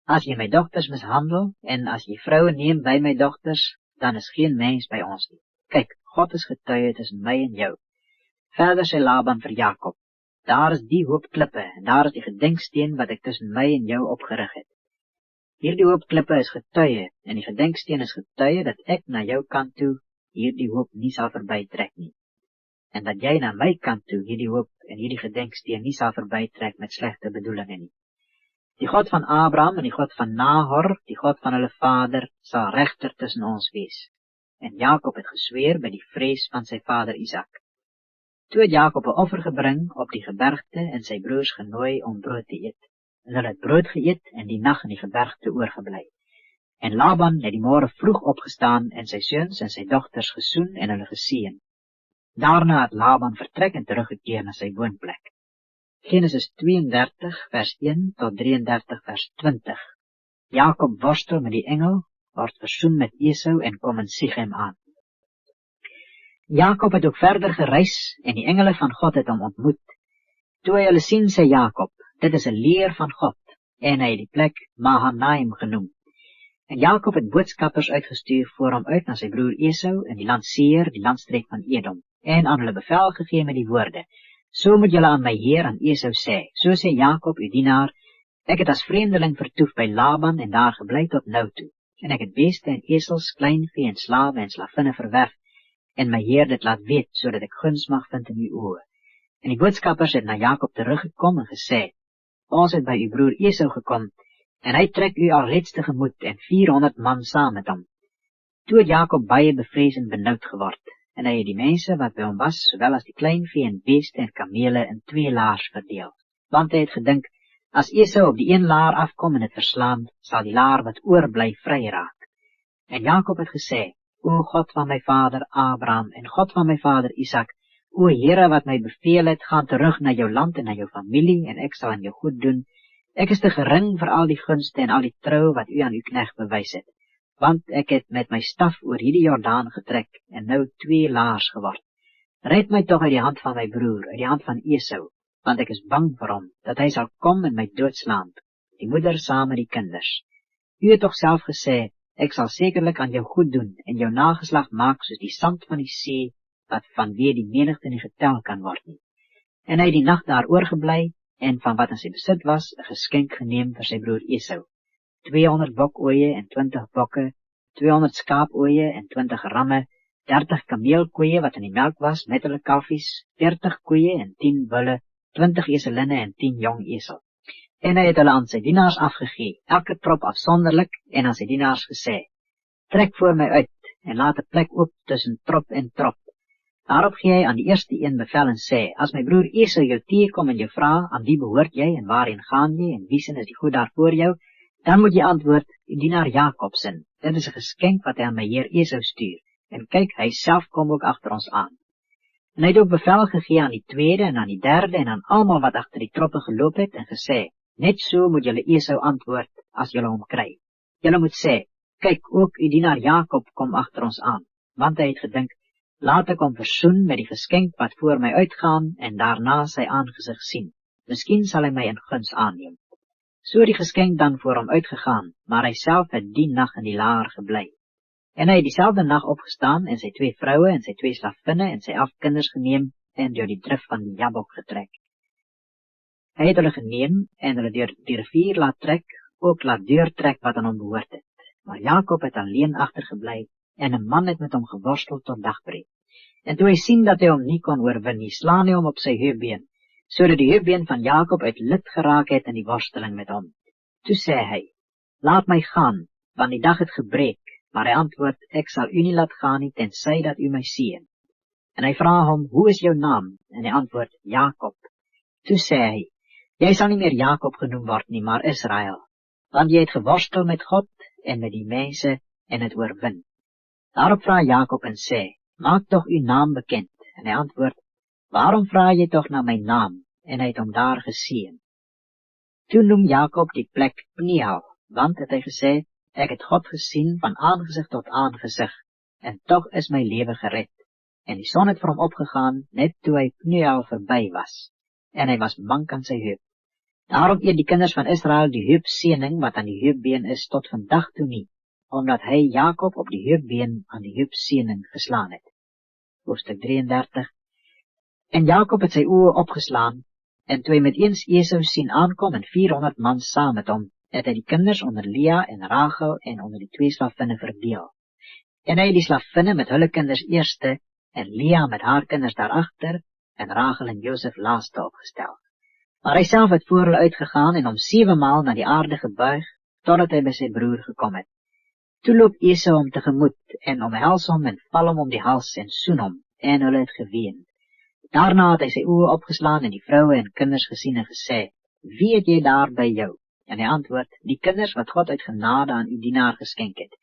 As jy my dogters mishandel, en as jy vroue neem by my dogters, dan is geen mens by ons nie. Kyk, God is getuie tussen my en jou. Verder sê Laban vir Jakob, daar is die hoop klippe, en daar is die gedenksteen wat ek tussen my en jou opgerig het. Hierdie hoop klippe is getuie, en die gedenksteen is getuie, dat ek na jou kant toe hierdie hoop nie sal verbytrek nie. En dat jy na my kant toe hierdie hoop en hierdie gedenksteen nie sal verbytrek met slegte bedoelinge nie. Die God van Abraham en die God van Nahor, die God van hulle vader, sal regter tussen ons wees. En Jakob het gesweer by die vrees van sy vader Isak. Toe het Jakob 'n offer gebring op die gebergte en sy broers genooi om brood te eet. En hulle het brood geëet en die nag in die gebergte oorgebly. En Laban het die môre vroeg opgestaan en sy seuns en sy dogters gesoen en hulle geseën. Daarna het Laban vertrek en teruggekeer na sy woonplek. Genesis 32 vers 1 tot 33 vers 20. Jakob worstel met die engel, word versoen met Esau en kom in Sichem aan. Jakob het ook verder gereis en die engele van God het hom ontmoet. Toe hy hulle sien, sê Jakob, dit is 'n leer van God, en hy het die plek Mahanaim genoem. En Jakob het boodskappers uitgestuur voor hom uit na sy broer Esau in die land Seir, die landstreek van Edom, en aan hulle bevel gegee met die woorde: So moet julle aan my heer aan Esau sê, so sê Jakob, uw dienaar, ek het as vreemdeling vertoef by Laban en daar gebly tot nou toe, en ek het beeste en esels, kleinvee en slawe en slavinne verwerf, en my heer dit laat weet, sodat ek guns mag vind in uw oë. En die boodskappers het na Jakob teruggekom en gesê: Ons het by uw broer Esau gekom, en hy trek u alreeds tegemoet en 400 man saam met hom. Toe het Jakob baie bevrees en benauwd geword, en hy het die mense wat by hom was, sowel as die kleinvee en beeste en kamele in 2 laars verdeel. Want hy het gedink, as Esau op die een laar afkom en het verslaan, sal die laar wat oorbly vry raak. En Jakob het gesê: O God van my vader Abraham en God van my vader Isak, o Here wat my beveel het, gaan terug na jou land en na jou familie, en ek sal aan jou goed doen. Ek is te gering vir al die gunste en al die trou wat u aan uw knegt bewys het, want ek het met my staf oor hierdie Jordaan getrek, en nou 2 laars geword. Red my toch uit die hand van my broer, uit die hand van Esau, want ek is bang vir hom, dat hy sal kom en my doodslaan, die moeder saam met die kinders. U het toch self gesê, ek sal sekerlik aan jou goed doen, en jou nageslag maak soos die sand van die see, wat vanweer die menigte nie getel kan word nie. En hy het die nag daar oorgebly, en van wat in sy besit was, 'n geskenk geneem vir sy broer Esau. 200 bokoeie en 20 bokke, 200 skaapoeie en 20 ramme, 30 kameelkoeie wat in die melk was, met hulle kalfies, 40 koeie en 10 bulle, 20 eselinne en 10 jong esel. En hy het hulle aan sy dienaars afgegee, elke trop afsonderlik, en aan sy dienaars gesê: Trek voor my uit, en laat 'n plek oop tussen trop en trop. Daarop gee hy aan die eerste een bevel en sê: As my broer Esau jou teekom en jou vra, aan wie behoort jy en waarheen gaan jy en wie sin is die goed daar voor jou, dan moet jy antwoord: die dienaar Jakob sin. Dit is 'n geskenk wat hy aan my heer Esau stuur, en kyk, hy self kom ook agter ons aan. En hy het ook bevel gegee aan die tweede en aan die derde en aan almal wat agter die troppe geloop het en gesê: Net so moet julle Esau antwoord as julle hom kry. Julle moet sê: Kyk, ook u dienaar Jakob kom agter ons aan, want hy het gedink: Laat ek hom versoen met die geskenk wat voor my uitgaan en daarna sy aangesig sien. Miskien sal hy my in guns aanneem. So die geskenk dan voor hom uitgegaan, maar hy self het die nag in die laar gebly. En hy het dieselfde nag opgestaan en sy 2 vroue en sy 2 slavinne en sy 11 kinders geneem en deur die drif van die Jabok getrek. Hy het hulle geneem en hulle deur die rivier laat trek, ook laat deurtrek wat aan hom behoort het. Maar Jakob het alleen agtergebly, en 'n man het met hom geworstel tot dagbreek. En toe hy sien dat hy hom nie kon oorwin nie, slaan hy hom op sy heupbeen, sodat die heupbeen van Jakob uit lid geraak het in die worsteling met hom. Toe sê hy: Laat my gaan, want die dag het gebreek. Maar hy antwoord: Ek sal u nie laat gaan nie, tensy dat u my seën. En hy vra hom: Hoe is jou naam? En hy antwoord: Jakob. Toe sê hy: Jy sal nie meer Jakob genoem word nie, maar Israel, want jy het geworstel met God en met die mense en het oorwin. Daarop vra Jakob en sê: Maak toch uw naam bekend. En hy antwoord: Waarom vra jy toch na my naam? En hy het hom daar geseën. Toe noem Jakob die plek Pniel, want het hy gesê: Ek het God gesien van aangesig tot aangesig, en toch is my lewe gered. En die son het vir hom opgegaan, net toe hy Pniel verby was, en hy was mank aan sy heup. Daarom eet die kinders van Israel die heupseëning wat aan die heupbeen is tot vandag toe nie, omdat hy Jakob op die heupbeen aan die heupseëning geslaan het. Hoofstuk 33. En Jakob het sy oë opgeslaan, en toe hy met eens Esau sien aankom en 400 man saam met hom, het hy die kinders onder Lea en Rachel en onder die 2 slavinne verdeel. En hy het die slavinne met hulle kinders eerste, en Lea met haar kinders daarachter, en Rachel en Josef laaste opgestel. Maar hy self het voor hulle uitgegaan en om 7 maal na die aarde gebuig, totdat hy by sy broer gekom het. Toe loop Esau hom tegemoet, en omhels hom en val hom om die hals en soen hom, en hulle het geween. Daarna het hy sy oë opgeslaan en die vroue en kinders gesien en gesê, wie het jy daar by jou? En hy antwoord, die kinders wat God uit genade aan u dienaar geskenk het.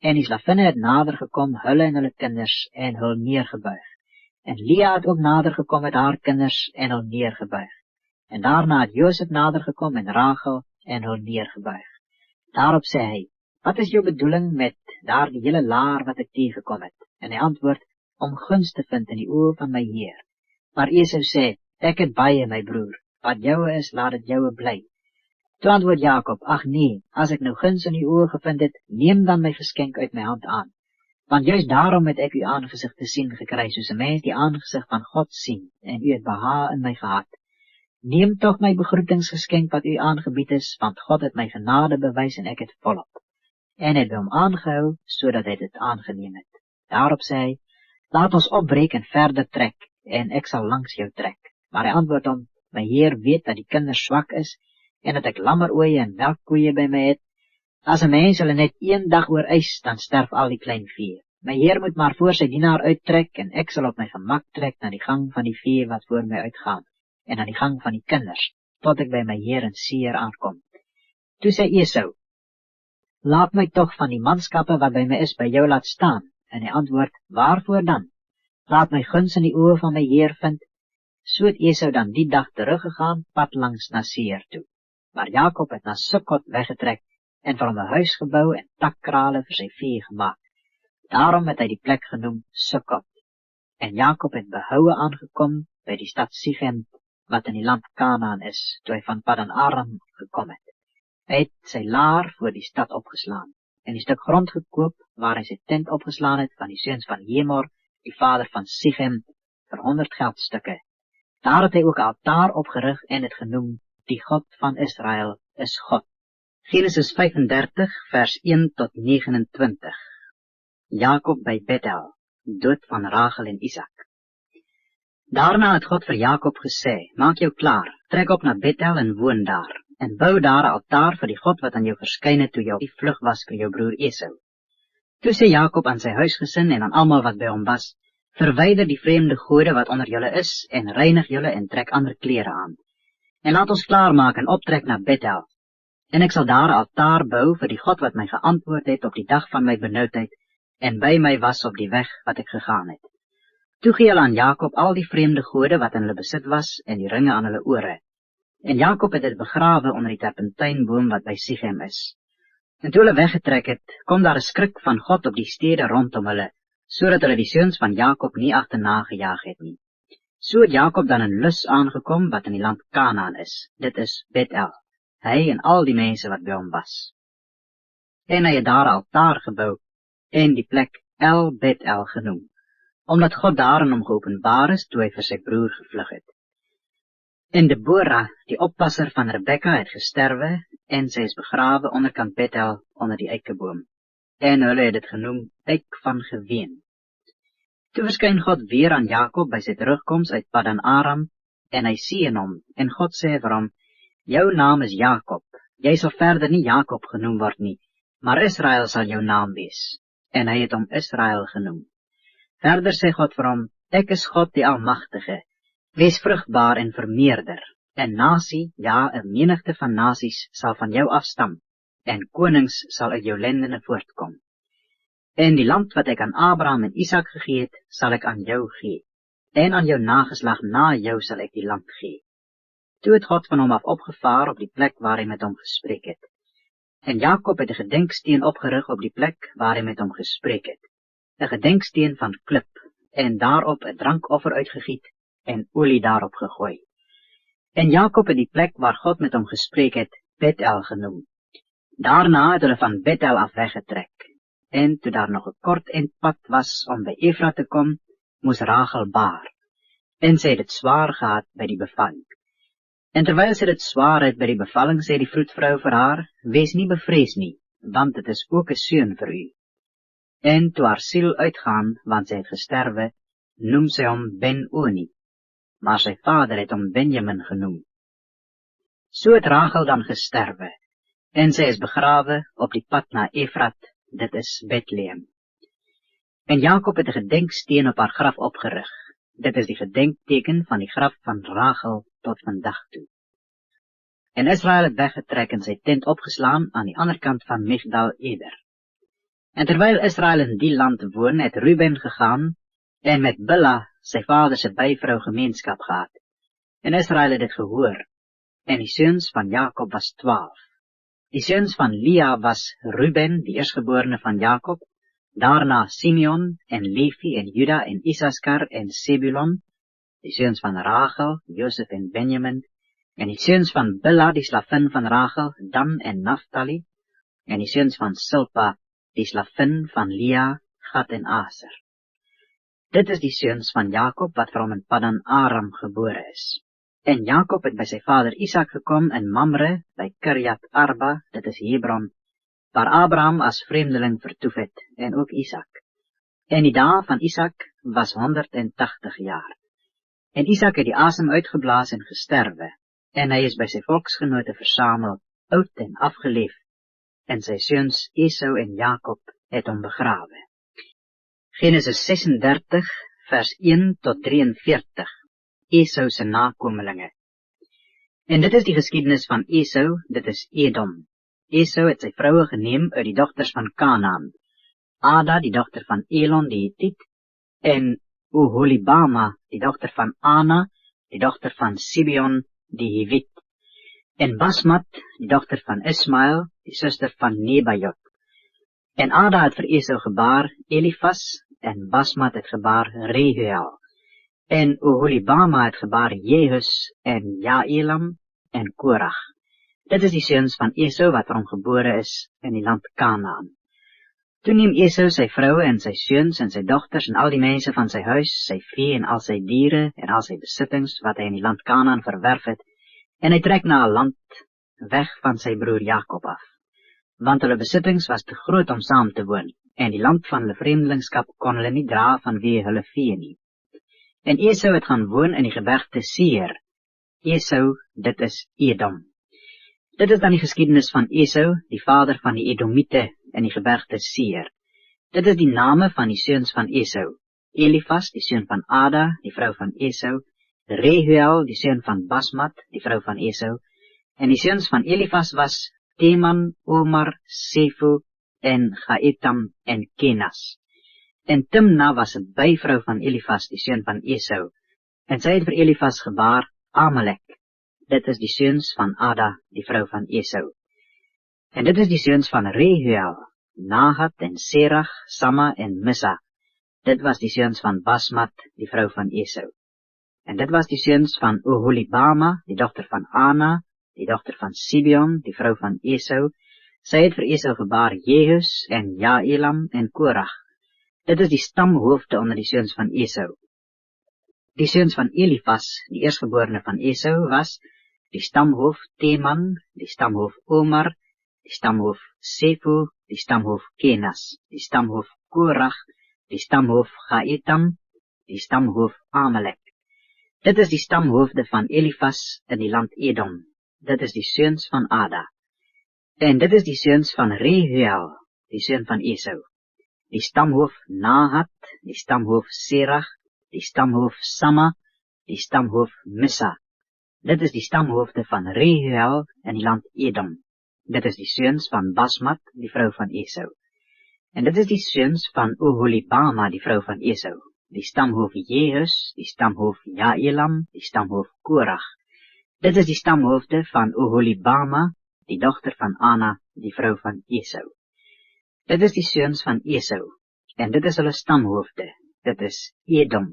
En die slavinne het nader gekom, hulle en hulle kinders, en hul neergebuig. En Lea het ook nader gekom met haar kinders, en hul neergebuig. En daarna het Josef nader gekom en Rachel, en hul neergebuig. Daarop sê hy, wat is jou bedoeling met daar die hele laar wat ek tegengekom het? En hy antwoord, om gunst te vind in die oë van my Heer. Maar Esau sê, ek het baie, my broer, wat joue is, laat het joue bly. Toe antwoord Jakob, ag nee, as ek nou guns in die oë gevind het, neem dan my geskenk uit my hand aan. Want juist daarom het ek uw aangezicht te sien gekry, soos 'n mens die aangezicht van God sien, en u het behaag in my gehad. Neem toch my begroetingsgeskenk wat u aangebied is, want God het my genade bewys en ek het volop. En het by hom aangehou, sodat hy dit aangeneem het. Daarop sê hy, laat ons opbreek en verder trek, en ek sal langs jou trek. Maar hy antwoord hom, my Heer weet dat die kinders swak is, en dat ek lammeroeie en melkkoeie by my het. As 'n mens hulle net 1 dag oorwys, dan sterf al die klein vee. My Heer moet maar voor sy dienaar uittrek, en ek sal op my gemak trek na die gang van die vee wat voor my uitgaan, en aan die gang van die kinders, tot ek by my Heer in Seir aankom. Toe sê Esau, laat my toch van die manskappe wat by my is by jou laat staan, en hy antwoord, waarvoor dan? Laat my guns in die oë van my Heer vind. So het Esau dan die dag teruggegaan, pad langs na Seir toe. Maar Jakob het na Sukkot weggetrek, en vir hom 'n huis gebou en takkrale vir sy vee gemaak. Daarom het hy die plek genoem Sukkot. En Jakob het behoue aangekom by die stad Sichem, wat in die land Kanaan is, toe hy van Padan Aram gekom het. Hy het sy laar voor die stad opgeslaan, en die stuk grond gekoop, waar hy sy tent opgeslaan het van die seuns van Hemor, die vader van Sichem, vir 100 geldstukke. Daar het hy ook 'n altaar opgerig en het genoem, die God van Israël is God. Genesis 35, vers 1 tot 29. Jakob by Bethel, dood van Rachel en Isak. Daarna het God vir Jakob gesê, maak jou klaar, trek op na Bethel en woon daar, en bou daar 'n altaar vir die God wat aan jou verskyn het toe jy op die vlug was vir jou broer Esau. Toe sê Jakob aan sy huisgesin en aan almal wat by hom was, verwyder die vreemde gode wat onder julle is, en reinig julle en trek ander klere aan. En laat ons klaarmaak en optrek na Bethel. En ek sal daar 'n altaar bou vir die God wat my geantwoord het op die dag van my benoudheid, en by my was op die weg wat ek gegaan het. Toe gee hulle aan Jakob al die vreemde gode wat in hulle besit was, en die ringe aan hulle ore. En Jakob het dit begrawe onder die terpentynboom wat by Sichem is. En toe hulle weggetrek het, kom daar 'n skrik van God op die stede rondom hulle, sodat hulle die seuns van Jakob nie agterna gejaag het nie. So het Jakob dan in Lus aangekom wat in die land Kanaan is, dit is Bethel, hy en al die mense wat by hom was. En hy het daar 'n altaar gebou, en die plek El Bethel genoem, omdat God daar aan hom geopenbaar is toe hy vir sy broer gevlug het. En Deborah, die oppasser van Rebekka, het gesterwe, en sy is begrawe onderkant Bethel onder die eikeboom. En hulle het dit genoem Eik van Geween. Toe verskyn God weer aan Jakob by sy terugkoms uit Padan Aram, en hy seën hom, en God sê vir hom, jou naam is Jakob, jy sal verder nie Jakob genoem word nie, maar Israel sal jou naam wees, en hy het hom Israel genoem. Verder sê God vir hom, ek is God die Almagtige, wees vrugbaar en vermeerder, en nasie, ja, 'n menigte van nasies sal van jou afstam, en konings sal uit jou lendene voortkom. En die land wat ek aan Abraham en Isak gegee het, sal ek aan jou gee, en aan jou nageslag na jou sal ek die land gee. Toe het God van hom af opgevaar op die plek waar hy met hom gespreek het. En Jakob het 'n gedenksteen opgerig op die plek waar hy met hom gespreek het, 'n gedenksteen van klip, en daarop 'n drankoffer uitgegiet, en olie daarop gegooi. En Jakob het die plek waar God met hom gespreek het, Bethel genoem. Daarna het hulle van Bethel af weggetrek, en toe daar nog 'n kort eindpad was om by Efra te kom, moes Rachel baar, en sy het dit swaar gehad by die bevalling. En terwyl sy dit swaar het by die bevalling, sê die vroedvrou vir haar, wees nie bevrees nie, want het is ook 'n seun vir u. En toe haar siel uitgaan, want sy het gesterwe, noem sy hom Ben-Oni, maar sy vader het hom Benjamin genoem. So het Rachel dan gesterwe, en sy is begrawe op die pad na Efrat, dit is Bethlehem. En Jakob het 'n gedenksteen op haar graf opgerig. Dit is die gedenkteken van die graf van Rachel tot vandag toe. En Israel het weggetrek en sy tent opgeslaan aan die ander kant van Migdal Eder. En terwyl Israel in die land woon, het Ruben gegaan en met Bilha, sy vader se byvrou, gemeenskap gehad. En Israel het dit gehoor. En die seuns van Jakob was 12. Die seuns van Lea was Ruben, die eerstgeborene van Jakob, daarna Simeon en Levi en Juda en Isaskar en Sebulon, die seuns van Rachel, Josef en Benjamin, en die seuns van Bilha, die slavin van Rachel, Dan en Naphtali, en die seuns van Silpa, die slavin van Lea, Gad en Aser. Dit is die seuns van Jakob wat vir hom in Paddan Aram gebore is. En Jakob het by sy vader Isak gekom in Mamre, by Kirjat Arba, dit is Hebron, waar Abraham as vreemdeling vertoef het, en ook Isak. En die dae van Isak was 180 jaar. En Isak het die asem uitgeblaas en gesterwe, en hy is by sy volksgenote versamel, oud en afgeleef, en sy seuns Esau en Jakob het hom begrawe. Genesis 36, vers 1 tot 43, Esau se nakomelinge. En dit is die geskiedenis van Esau, dit is Edom. Esau het sy vroue geneem uit die dogters van Kanaan, Ada, die dogter van Elon, die Hittite, en Oholibama, die dogter van Ana, die dogter van Sibeon, die Hivit, en Basmat, die dogter van Ismael, die suster van Nebajot. En Ada het vir Esau gebaar Elifas, en Basmat het gebaar Rehuel, en Oholibama het gebaar Jehus, en Jaelam, en Korach. Dit is die seuns van Esau wat vir hom gebore is in die land Kanaan. Toe neem Esau sy vroue en sy seuns en sy dogters en al die mense van sy huis, sy vee en al sy diere en al sy besittings wat hy in die land Kanaan verwerf het, en hy trek na 'n land weg van sy broer Jakob af, want hulle besittings was te groot om saam te woon, en die land van hulle vreemdelingskap kon hulle nie dra vanweë hulle vee nie. En Esau het gaan woon in die gebergte Seir. Esau, dit is Edom. Dit is dan die geskiedenis van Esau, die vader van die Edomite in die gebergte Seir. Dit is die name van die seuns van Esau: Elifas, die seun van Ada, die vrou van Esau, Rehuel, die seun van Basmat, die vrou van Esau, en die seuns van Elifas was Teman, Omar, Sefo en Gaetam en Kenas. En Timna was 'n byvrou van Elifas, die seun van Esau, en sy het vir Elifas gebaar Amalek. Dit is die seuns van Ada, die vrou van Esau. En dit is die seuns van Rehuel, Nahat en Serach, Sama en Missa. Dit was die seuns van Basmat, die vrou van Esau. En dit was die seuns van Oholibama, die dogter van Ana, die dogter van Sibeon, die vrou van Esau. Sy het vir Esau gebaar Jehus en Jaelam en Korach. Dit is die stamhoofde onder die seuns van Esau. Die seuns van Elifas, die eerstgeborene van Esau, was die stamhoof Teman, die stamhoof Omar, die stamhoof Sefo, die stamhoof Kenas, die stamhoof Korach, die stamhoof Gaetam, die stamhoof Amalek. Dit is die stamhoofde van Elifas in die land Edom. Dit is die seuns van Ada. En dit is die seuns van Rehuel, die seun van Esau. Die stamhoof Nahat, die stamhoof Serach, die stamhoof Sama, die stamhoof Missa. Dit is die stamhoofde van Rehuel in die land Edom. Dit is die seuns van Basmat, die vrou van Esau. En dit is die seuns van Oholibama, die vrou van Esau. Die stamhoof Jehus, die stamhoof Jaelam, die stamhoof Korach. Dit is die stamhoofde van Oholibama, die dogter van Ana, die vrou van Esau. Dit is die seuns van Esau, en dit is hulle stamhoofde. Dit is Edom.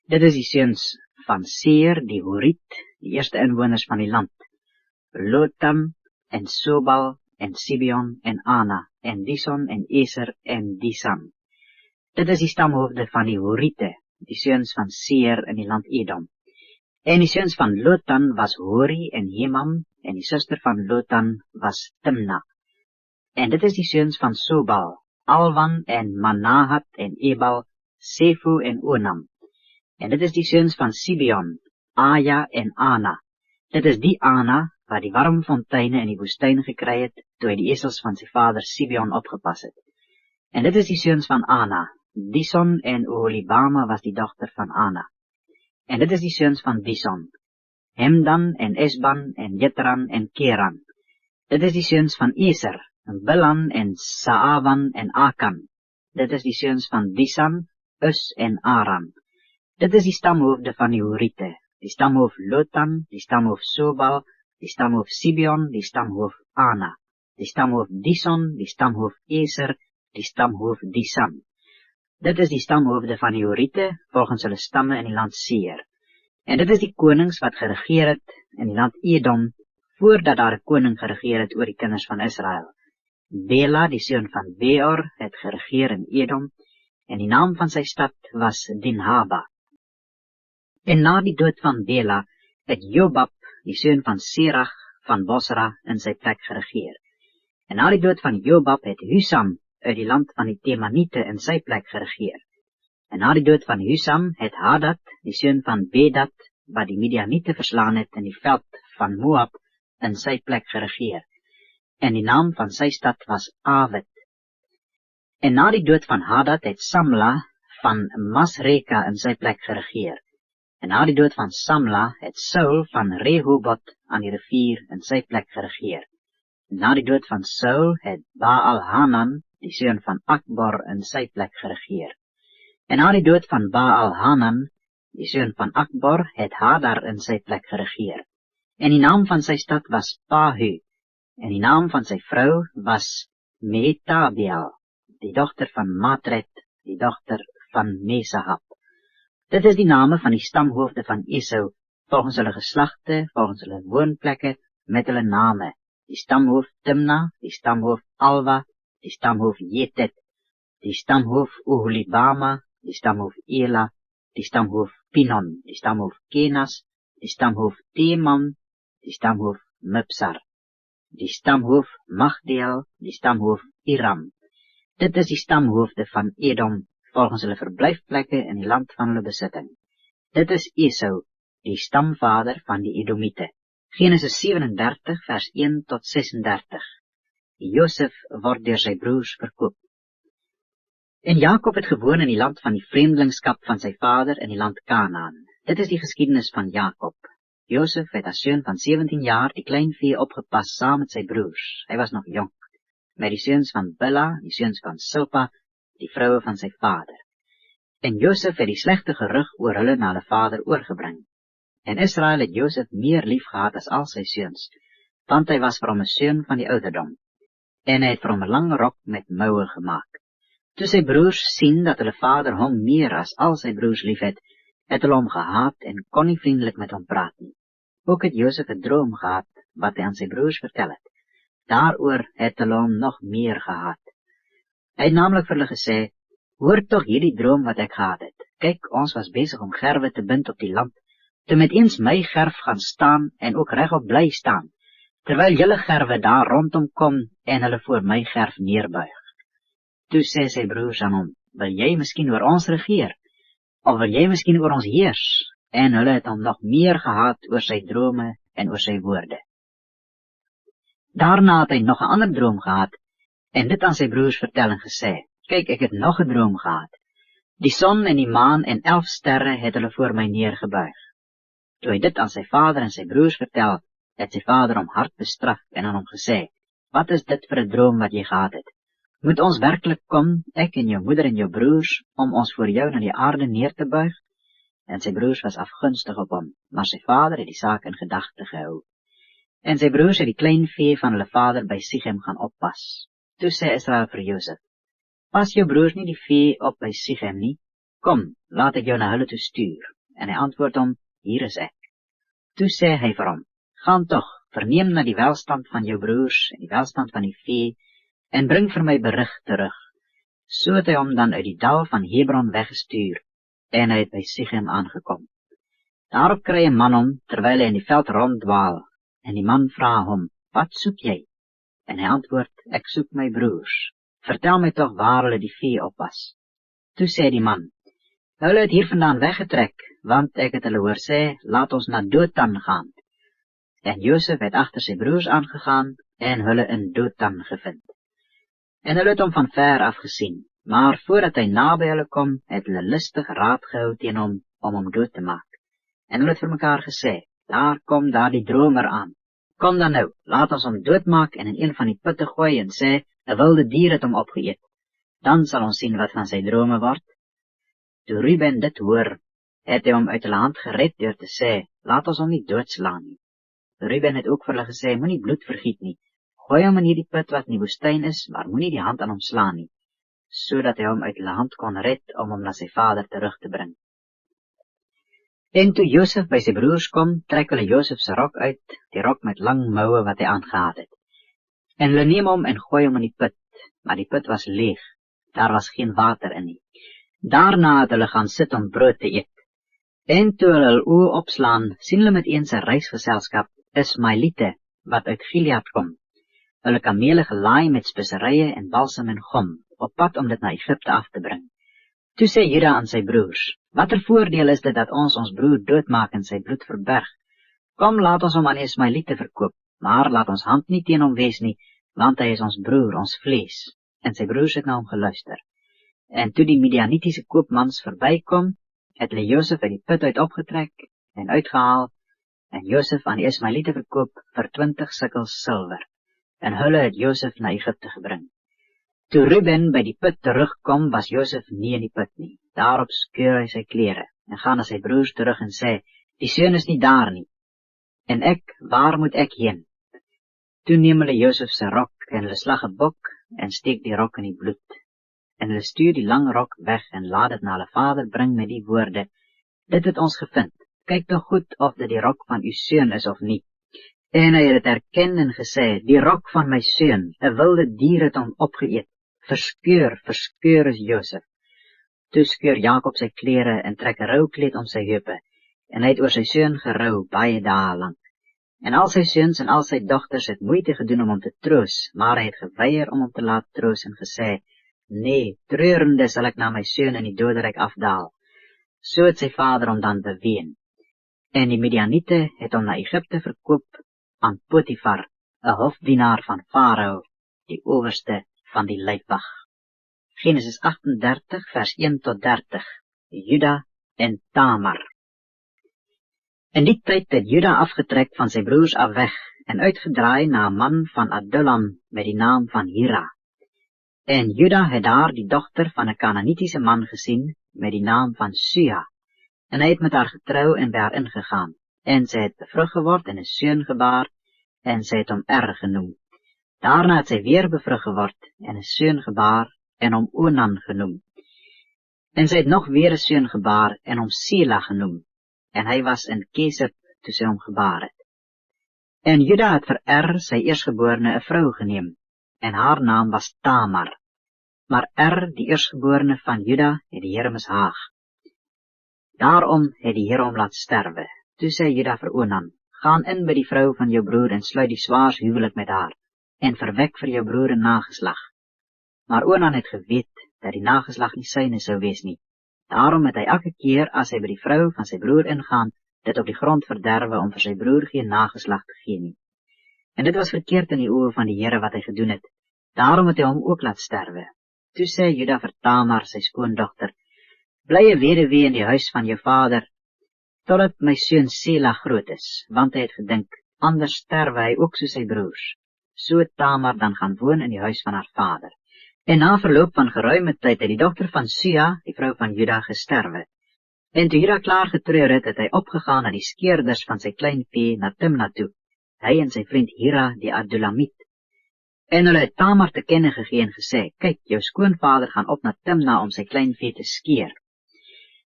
Dit is die seuns van Seir, die Horiet, die eerste inwoners van die land. Lotam en Sobal en Sibeon en Ana en Dison en Eser en Disan. Dit is die stamhoofde van die Horiete, die seuns van Seir in die land Edom. En die seuns van Lotan was Hori en Hemam, en die suster van Lotan was Timna. En dit is die seuns van Sobal, Alwan en Manahat en Ebal, Sefo en Onam. En dit is die seuns van Sibeon, Aja en Ana. Dit is die Ana, wat die warmfonteine in die woestyn gekry het, toe hy die esels van sy vader Sibeon opgepas het. En dit is die seuns van Ana, Dison en Oholibama was die dochter van Ana. En dit is die seuns van Dison, Hemdan en Esban en Jetran en Keran. Dit is die seuns van Eser, Bilan en Saavan en Akan. Dit is die seuns van Disan, Us en Aran. Dit is die stamhoofde van die Horite, die stamhoof Lotan, die stamhoof Sobal, die stamhoof Sibeon, die stamhoof Ana, die stamhoof Dison, die stamhoof Eser, die stamhoof Disan. Dit is die stamhoofde van die Horite, volgens hulle stamme in die land Seir. En dit is die konings wat geregeer het in die land Edom, voordat daar 'n koning geregeer het oor die kinders van Israel. Bela, die seun van Beor, het geregeer in Edom, en die naam van sy stad was Dinhaba. En na die dood van Bela, het Jobab, die seun van Serach van Bosra, in sy plek geregeer. En na die dood van Jobab het Husam uit die land van die Temanite in sy plek geregeer. En na die dood van Husam het Hadad, die seun van Bedad, wat die Midianite verslaan het in die veld van Moab, in sy plek geregeer. En die naam van sy stad was Avid. En na die dood van Hadad het Samla van Masreka in sy plek geregeer. En na die dood van Samla het Saul van Rehobot aan die rivier in sy plek geregeer. En na die dood van Saul het Baal-Hanan, die seun van Akbor, in sy plek geregeer. En na die dood van Baal-Hanan, die seun van Akbor, het Hadar in sy plek geregeer. En die naam van sy stad was Pahu, en die naam van sy vrou was Meetabiel, die dochter van Matred, die dochter van Mesahab. Dit is die name van die stamhoofde van Esau, volgens hulle geslagte, volgens hulle woonplekke, met hulle name. Die stamhoof Timna, die stamhoof Alwa, die stamhoof Jetet, die stamhoof Oholibama, die stamhoof Ela, die stamhoof Pinon, die stamhoof Kenas, die stamhoof Teman, die stamhoof Mipsar, die stamhoof Magdeel, die stamhoof Iram. Dit is die stamhoofde van Edom, volgens hulle verblyfplekke in die land van hulle besitting. Dit is Esau, die stamvader van die Edomite. Genesis 37 vers 1 tot 36. Josef word deur sy broers verkoop. En Jakob het gewoon in die land van die vreemdelingskap van sy vader in die land Kanaan. Dit is die geskiedenis van Jakob. Josef het as seun van 17 jaar die kleinvee opgepas saam met sy broers. Hy was nog jonk, met die seuns van Billa, die seuns van Silpa, die vroue van sy vader. En Josef het die slegte gerug oor hulle na hulle vader oorgebring. En Israel het Josef meer lief gehad as al sy seuns, want hy was vir hom 'n seun van die ouderdom. En hy het vir hom 'n lang rok met moue gemaak. Toe sy broers sien dat hulle vader hom meer as al sy broers lief het hulle hom gehaat en kon nie vriendelik met hom praat nie. Ook het Josef 'n droom gehad, wat hy aan sy broers vertel het. Daaroor het hulle hom nog meer gehaat. Hy het namelijk vir hulle gesê, hoor toch hierdie droom wat ek gehad het. Kyk, ons was bezig om gerwe te bind op die land, toe met eens my gerf gaan staan en ook regop bly staan, terwyl julle gerwe daar rondom kom en hulle voor my gerf neerbuig. Toe sê sy broers aan hom, wil jy miskien oor ons regeer, of wil jy miskien oor ons heers? En hulle het hom nog meer gehaat oor sy drome en oor sy woorde. Daarna het hy nog 'n ander droom gehad, en dit aan sy broers vertel en gesê, kyk, ek het nog 'n droom gehad. Die son en die maan en 11 sterre het hulle voor my neergebuig. Toe hy dit aan sy vader en sy broers vertel, het sy vader hom hard bestraf en aan hom gesê, wat is dit vir 'n droom wat jy gehad het? Moet ons werklik kom, ek en jou moeder en jou broers, om ons voor jou na die aarde neer te buig? En sy broers was afgunstig op hom, maar sy vader het die saak in gedagte gehou. En sy broers het die klein vee van hulle vader by Sichem gaan oppas. Toe sê Israel vir Josef, pas jou broers nie die vee op by Sichem nie? Kom, laat ek jou na hulle toe stuur. En hy antwoord hom, hier is ek. Toe sê hy vir hom, gaan toch, verneem na die welstand van jou broers en die welstand van die vee, en bring vir my berig terug. So het hy hom dan uit die dal van Hebron weggestuur, en hy het by Sichem aangekom. Daarop kry 'n man hom, terwyl hy in die veld ronddwaal, en die man vra hom, wat soek jy? En hy antwoord, ek soek my broers. Vertel my toch waar hulle die vee oppas. Toe sê die man, hulle het hier vandaan weggetrek, want ek het hulle hoor sê, laat ons na Dothan gaan. En Josef het agter sy broers aangegaan, en hulle in Dothan gevind. En hulle het hom van ver af gesien, maar voordat hy naby hulle kom, het hulle listig raad gehou teen hom, om hom dood te maak. En hulle het vir mekaar gesê, daar kom daar die dromer aan. Kom dan nou, laat ons hom doodmaak en in een van die putte gooi en sê, 'n wilde dier het hom opgeëet. Dan sal ons sien wat van sy drome word. Toe Ruben dit hoor, het hy hom uit hulle hand gered deur te sê, laat ons hom nie doodslaan nie. Ruben het ook vir hulle gesê, moenie bloed vergiet nie. Gooi hom in hierdie put wat in die woestyn is, maar moenie die hand aan hom slaan nie, sodat hy hom uit hulle hand kon red om hom na sy vader terug te bring. En toe Josef by sy broers kom, trek hulle Josef se rok uit, die rok met lang moue wat hy aangehad het. En hulle neem hom en gooi hom in die put, maar die put was leeg, daar was geen water in nie. Daarna het hulle gaan sit om brood te eet. En toe hulle hul oë opslaan, sien hulle met een se reisgeselskap, Ismaelite, wat uit Gilead kom. Hulle kamele gelaai met speserye en balsam en gom, op pad om dit na Egipte af te bring. Toe sê Juda aan sy broers, watter voordeel is dit dat ons broer doodmaak en sy bloed verberg? Kom, laat ons hom aan Ismaelite verkoop, maar laat ons hand nie teen hom wees nie, want hy is ons broer, ons vlees. En sy broers het na hom geluister. En toe die Midianitiese koopmans verbykom, het hulle Josef uit die put uit opgetrek en uitgehaal, en Josef aan die Ismaelite verkoop vir 20 sikkels silwer. En hulle het Josef na Egipte gebring. Toe Ruben by die put terugkom, was Josef nie in die put nie. Daarop skeur hy sy klere, en gaan na sy broers terug en sê, die seun is nie daar nie. En ek, waar moet ek heen? Toe neem hulle Josef se rok, en hulle slag 'n bok, en steek die rok in die bloed. En hulle stuur die lang rok weg, en laat dit na hulle vader bring met die woorde, dit het ons gevind, kyk toch goed of dit die rok van uw seun is of nie. En hy het erken en gesê, die rok van my seun, 'n wilde dier het hom opgeëet. Verskeur is Josef. Toe skeur Jakob sy klere en trek 'n roukleed om sy heupe, en hy het oor sy seun gerou baie dae lank. En al sy seuns en al sy dogters het moeite gedoen om hom te troos, maar hy het geweier om hom te laat troos en gesê, nee, treurende sal ek na my seun in die doderyk afdaal. So het sy vader hom dan beween. En die Midianiete het hom na Egipte verkoop aan Potifar, 'n hofdienaar van Farao, die owerste van die lijfwag. Genesis 38 vers 1 tot 30, Juda en Tamar. In die tyd het Juda afgetrek van sy broers af weg en uitgedraai na 'n man van Adullam met die naam van Hira. En Juda het daar die dogter van 'n Kanaanitiese man gesien met die naam van Sua, en hy het met haar getrou en by haar ingegaan, en sy het bevrug geword en 'n seun gebaar, en sy het hom genoem. Daarna het sy weer bevrug geword en 'n seun gebaar en hom Onan genoem. En sy het nog weer 'n seun gebaar en hom Sela genoem, en hy was in Kesib toe sy hom gebaar het. En Juda het vir sy eerstgeborene 'n vrou geneem, en haar naam was Tamar. Maar die eerstgeborene van Juda, het die Here mishaag. Daarom het die Here hom laat sterwe. Toe sê Juda vir Onan, gaan in by die vrou van jou broer en sluit die swaars huwelik met haar, en verwek vir jou broer 'n nageslag. Maar Onan het geweet dat die nageslag nie syne sou wees nie. Daarom het hy elke keer as hy by die vrou van sy broer ingaan, dit op die grond verderwe om vir sy broer geen nageslag te gee nie. En dit was verkeerd in die oë van die Here wat hy gedoen het. Daarom het hy hom ook laat sterwe. Toe sê Juda vir Tamar, sy skoondogter, bly 'n weduwee in die huis van jou vader, totdat my seun Sela groot is, want hy het gedink, anders sterwe hy ook soos sy broers. So het Tamar dan gaan woon in die huis van haar vader. En na verloop van geruime tyd het die dogter van Sua, die vrou van Juda, gesterwe. En toe Juda klaar getreur het hy opgegaan na die skeerders van sy klein vee na Timna toe, hy en sy vriend Hira die Adulamiet. En hulle het Tamar te kenne gegee en gesê, kyk, jou skoonvader gaan op na Timna om sy klein vee te skeer.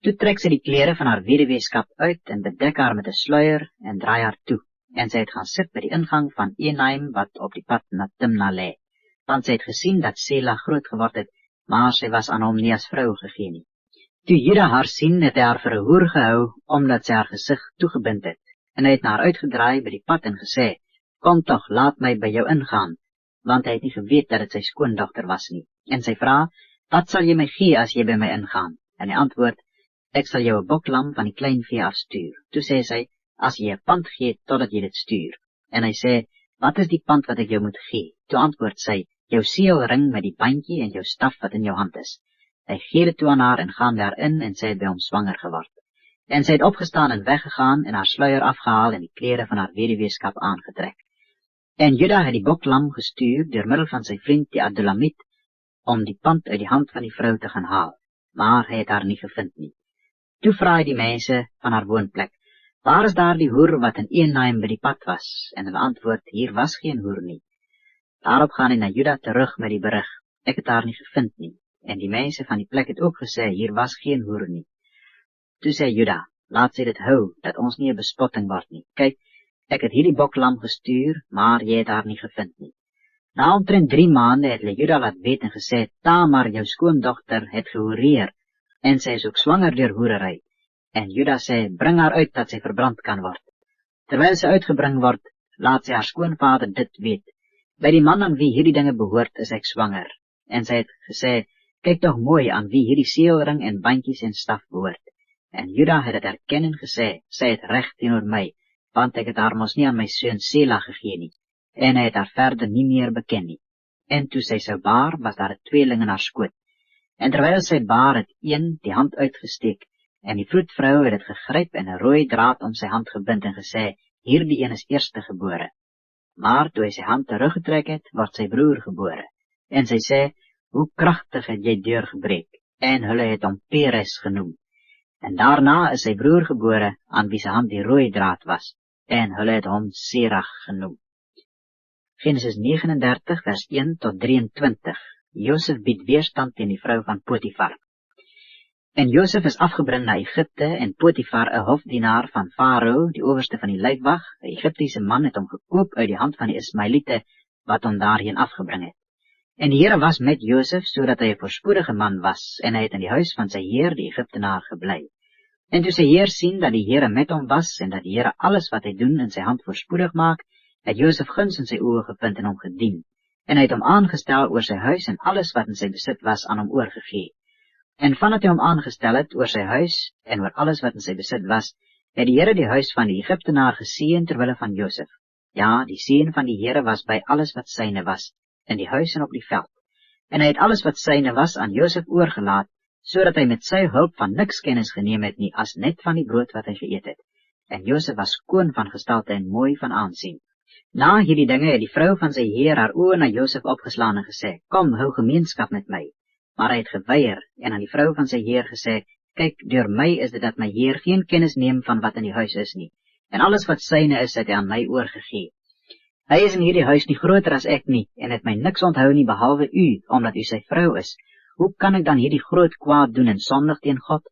Toe trek sy die klere van haar weduweeskap uit en bedek haar met 'n sluier en draai haar toe, en sy het gaan sit by die ingang van Enaim wat op die pad na Timna lê, want sy het gesien dat Sela groot geword het, maar sy was aan hom nie as vrou gegee nie. Toe Juda haar sien, het hy haar vir 'n hoer gehou, omdat sy haar gesig toegebind het, en hy het na haar uitgedraai by die pad en gesê, kom tog, laat my by jou ingaan, want hy het nie geweet dat dit sy skoondogter was nie. En sy vra, wat sal jy my gee as jy by my ingaan? En hy antwoord, ek sal jou 'n boklam van die kleinvee afstuur. Toe sê sy, as jy 'n pand gee totdat jy dit stuur. En hy sê, wat is die pand wat ek jou moet gee? Toe antwoord sy, jou seelring met die bandjie en jou staf wat in jou hand is. Hy gee dit toe aan haar en gaan daarin en sy het by hom swanger geword. En sy het opgestaan en weggegaan en haar sluier afgehaal en die klere van haar weduweeskap aangetrek. En Juda het die boklam gestuur deur middel van sy vriend die Adulamiet om die pand uit die hand van die vrou te gaan haal, maar hy het haar nie gevind nie. Toe vra hy die mense van haar woonplek, waar is daar die hoer wat in Enaim by die pad was? En hulle antwoord, hier was geen hoer nie. Daarop gaan hy na Juda terug met die berig, ek het haar nie gevind nie. En die mense van die plek het ook gesê, hier was geen hoer nie. Toe sê Juda, laat sy dit hou, dat ons nie 'n bespotting word nie. Kyk, ek het hierdie boklam gestuur, maar jy het haar nie gevind nie. Na omtrent 3 maande het hulle Juda laat weet en gesê, Tamar, jou skoondogter, het gehoereer, en sy is ook swanger deur hoerery. En Juda sê, bring haar uit dat sy verbrand kan word. Terwyl sy uitgebring word, laat sy haar skoonvader dit weet. By die man aan wie hierdie dinge behoort, is ek swanger. En sy het gesê, kyk tog mooi aan wie hierdie seelring en bandjies en staf behoort. En Juda het dit erken en gesê, sy het reg teenoor my, want ek het haar mos nie aan my seun Sela gegee nie. En hy het haar verder nie meer beken nie. En toe sy sou baar, was daar 'n tweeling in haar skoot. En terwyl sy baar het een die hand uitgesteek, en die vroedvrou het dit gegryp en 'n rooi draad om sy hand gebind en gesê, hierdie een is eerste gebore. Maar toe hy sy hand teruggetrek het, word sy broer gebore. En sy sê, hoe kragtig het jy deurgebreek, en hulle het hom Peres genoem. En daarna is sy broer gebore, aan wie sy hand die rooi draad was, en hulle het hom Serach genoem. Genesis 39 vers 1 tot 23. Josef bied weerstand teen die vrou van Potifar. En Josef is afgebring na Egipte, en Potifar, 'n hofdienaar van Farao, die owerste van die lijkwag, 'n Egiptiese man, het hom gekoop uit die hand van die Ismaeliete, wat hom daarheen afgebring het. En die Here was met Josef, sodat hy 'n voorspoedige man was, en hy het in die huis van sy heer, die Egiptenaar, gebly. En toe sy heer sien dat die Here met hom was, en dat die Here alles wat hy doen in sy hand voorspoedig maak, het Josef guns in sy oë gevind en hom gedien. En hy het hom aangestel oor sy huis en alles wat in sy besit was aan hom oorgegee. En vandat hy hom aangestel het oor sy huis en oor alles wat in sy besit was, het die Here die huis van die Egiptenaar geseën terwille van Josef. Ja, die seën van die Here was by alles wat syne was, in die huis en op die veld. En hy het alles wat syne was aan Josef oorgelaat, sodat hy met sy hulp van niks kennis geneem het nie, as net van die brood wat hy geëet het. En Josef was skoon van gestalte en mooi van aansien. Na hierdie dinge het die vrou van sy heer haar oë na Josef opgeslaan en gesê, kom, hou gemeenskap met my. Maar hy het geweier en aan die vrou van sy heer gesê, kyk, deur my is dit dat my heer geen kennis neem van wat in die huis is nie, en alles wat syne is, het hy aan my oorgegee. Hy is in hierdie huis nie groter as ek nie, en het my niks onthou nie behalwe u, omdat u sy vrou is. Hoe kan ek dan hierdie groot kwaad doen en sondig teen God?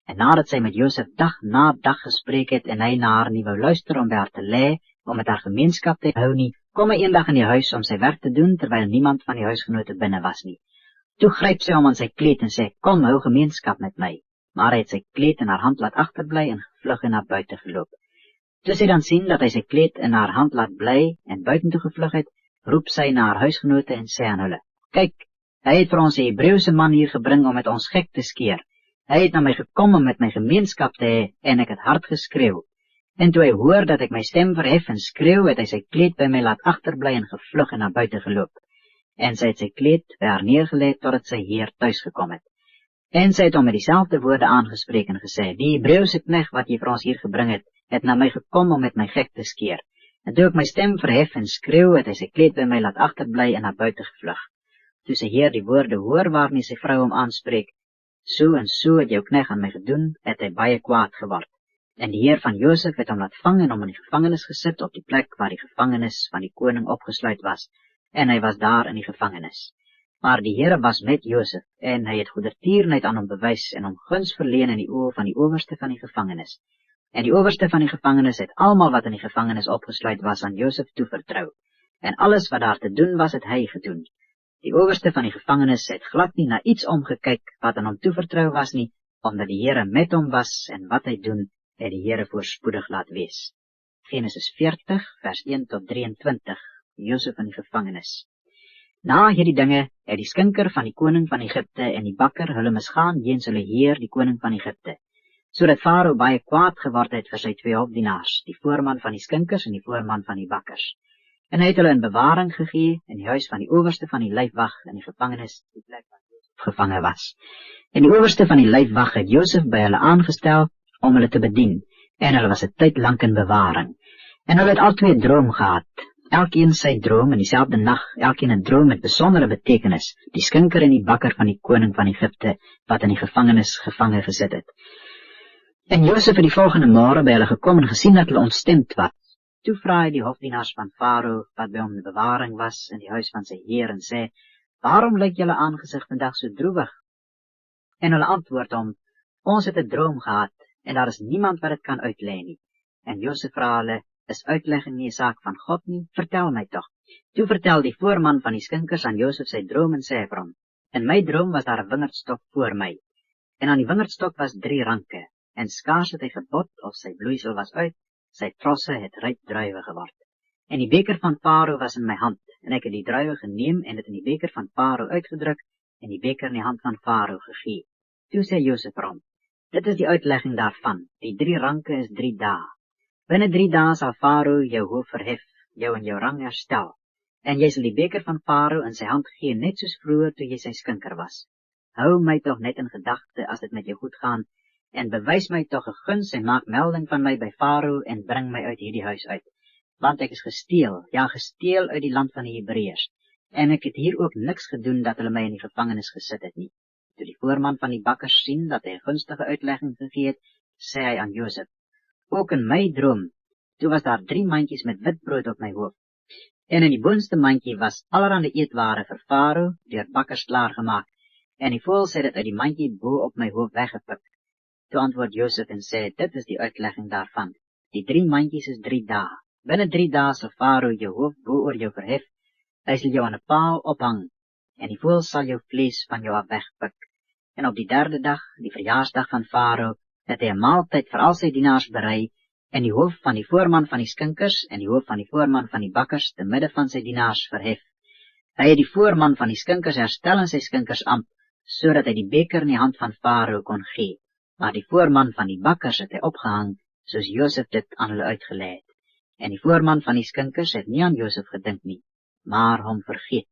En nadat sy met Josef dag na dag gespreek het, en hy na haar nie wou luister om by haar te lê, om met haar gemeenskap te hou nie, kom hy eendag in die huis om sy werk te doen, terwyl niemand van die huisgenote binne was nie. Toe gryp sy hom aan sy kleed en sê, kom, hou gemeenskap met my. Maar hy het sy kleed in haar hand laat agterbly en gevlug en na buite geloop. Toe sy dan sien dat hy sy kleed in haar hand laat bly en buitentoe gevlug het, roep sy na haar huisgenote en sê aan hulle, kyk, hy het vir ons 'n Hebreëse man hier gebring om met ons gek te skeer. Hy het na my gekom om met my gemeenskap te hê, en ek het hard geskreeu. En toe hy hoor dat ek my stem verhef en skreeu, het hy sy kleed by my laat agterbly en gevlug en na buite geloop. En sy het sy kleed by haar neergelê totdat sy heer thuis gekom het. En sy het hom met dieselfde woorde aangespreek en gesê, die Hebreëse knegt wat jy vir ons hier gebring het na my gekom om met my gek te skeer. En toe ek my stem verhef en skreeu, het hy sy kleed by my laat agterbly en na buite gevlug. Toe sy heer die woorde hoor waarmee sy vrou hom aanspreek, so en so het jou knegt aan my gedoen, het hy baie kwaad geword. En die heer van Josef het hom laat vang en hom in die gevangenis gesit op die plek waar die gevangenis van die koning opgesluit was, en hy was daar in die gevangenis. Maar die Here was met Josef, en hy het goedertierenheid aan hom bewys en hom guns verleen in die oë van die owerste van die gevangenis. En die owerste van die gevangenis het almal wat in die gevangenis opgesluit was aan Josef toevertrou, en alles wat daar te doen was, het hy gedoen. Die owerste van die gevangenis het glad nie na iets omgekyk wat aan hom toevertrou was nie, omdat die Here met hom was en wat hy doen, het die Here voorspoedig laat wees. Genesis 40, vers 1 tot 23, Josef in die gevangenis. Na hierdie dinge het die skinker van die koning van Egipte en die bakker hulle misgaan jeens hulle heer die koning van Egipte, sodat Farao baie kwaad geword het vir sy 2 hofdienaars, die voorman van die skinkers en die voorman van die bakkers. En hy het hulle in bewaring gegee in die huis van die owerste van die lijfwag in die gevangenis, die plek waar Josef gevange was. En die owerste van die lijfwag het Josef by hulle aangestel om hulle te bedien, en hulle was 'n tyd lank in bewaring. En hulle het al 2 droom gehad, elkeen sy droom in dieselfde nag, elkeen 'n droom met besondere betekenis, die skinker en die bakker van die koning van Egipte, wat in die gevangenis gevange gesit het. En Josef het die volgende môre by hulle gekom en gesien dat hulle ontstemd was. Toe vra hy die hofdienaars van Farao, wat by hom in bewaring was in die huis van sy heer, en sê, waarom lyk julle aangesig vandag so droewig? En hulle antwoord hom, ons het 'n droom gehad, en daar is niemand wat dit kan uitlei nie. En Josef vra hulle, is uitlegging nie 'n saak van God nie? Vertel my tog. Toe vertel die voorman van die skinkers aan Josef sy droom en sê vir hom, in my droom was daar 'n wingerdstok voor my, en aan die wingerdstok was 3 ranke, en skaars het hy gebot of sy bloeisel was uit, sy trosse het ryp druiwe geword. En die beker van Farao was in my hand, en ek het die druiwe geneem en het in die beker van Farao uitgedruk, en die beker in die hand van Farao gegee. Toe sê Josef vir hom, dit is die uitlegging daarvan, die 3 ranke is 3 dae. Binne 3 dae sal Farao jou hoof verhef, jou in jou rang herstel, en jy sal die beker van Farao in sy hand gee, net soos vroeër toe jy sy skinker was. Hou my tog net in gedagte as dit met jou goed gaan, en bewys my tog 'n guns en maak melding van my by Farao en bring my uit hierdie huis uit. Want ek is gesteel, ja gesteel uit die land van die Hebreërs, en ek het hier ook niks gedoen dat hulle my in die gevangenis gesit het nie. Toe die voorman van die bakkers sien dat hy 'n gunstige uitlegging gegee het, sê hy aan Josef, ook in my droom, toe was daar 3 mandjies met witbrood op my hoof, en in die boonste mandjie was allerhande eetware vir Farao, deur bakkers klaargemaak, en die voëls het dit uit die mandjie bo op my hoof weggepik. Toe antwoord Josef en sê, dit is die uitlegging daarvan, die 3 mandjies is 3 dae, binne 3 dae sal Farao jou hoof bo oor jou verhef, hy sal jou aan 'n paal ophang, en die voëls sal jou vlees van jou af wegpik. En op die 3de dag, die verjaarsdag van Farao, het hy 'n maaltyd vir al sy dienaars berei, en die hoof van die voorman van die skinkers en die hoof van die voorman van die bakkers te midde van sy dienaars verhef. Hy het die voorman van die skinkers herstel in sy skinkersambt, sodat hy die beker in die hand van Farao kon gee, maar die voorman van die bakkers het hy opgehang, soos Josef dit aan hulle uitgelei het. En die voorman van die skinkers het nie aan Josef gedink nie, maar hom vergeet.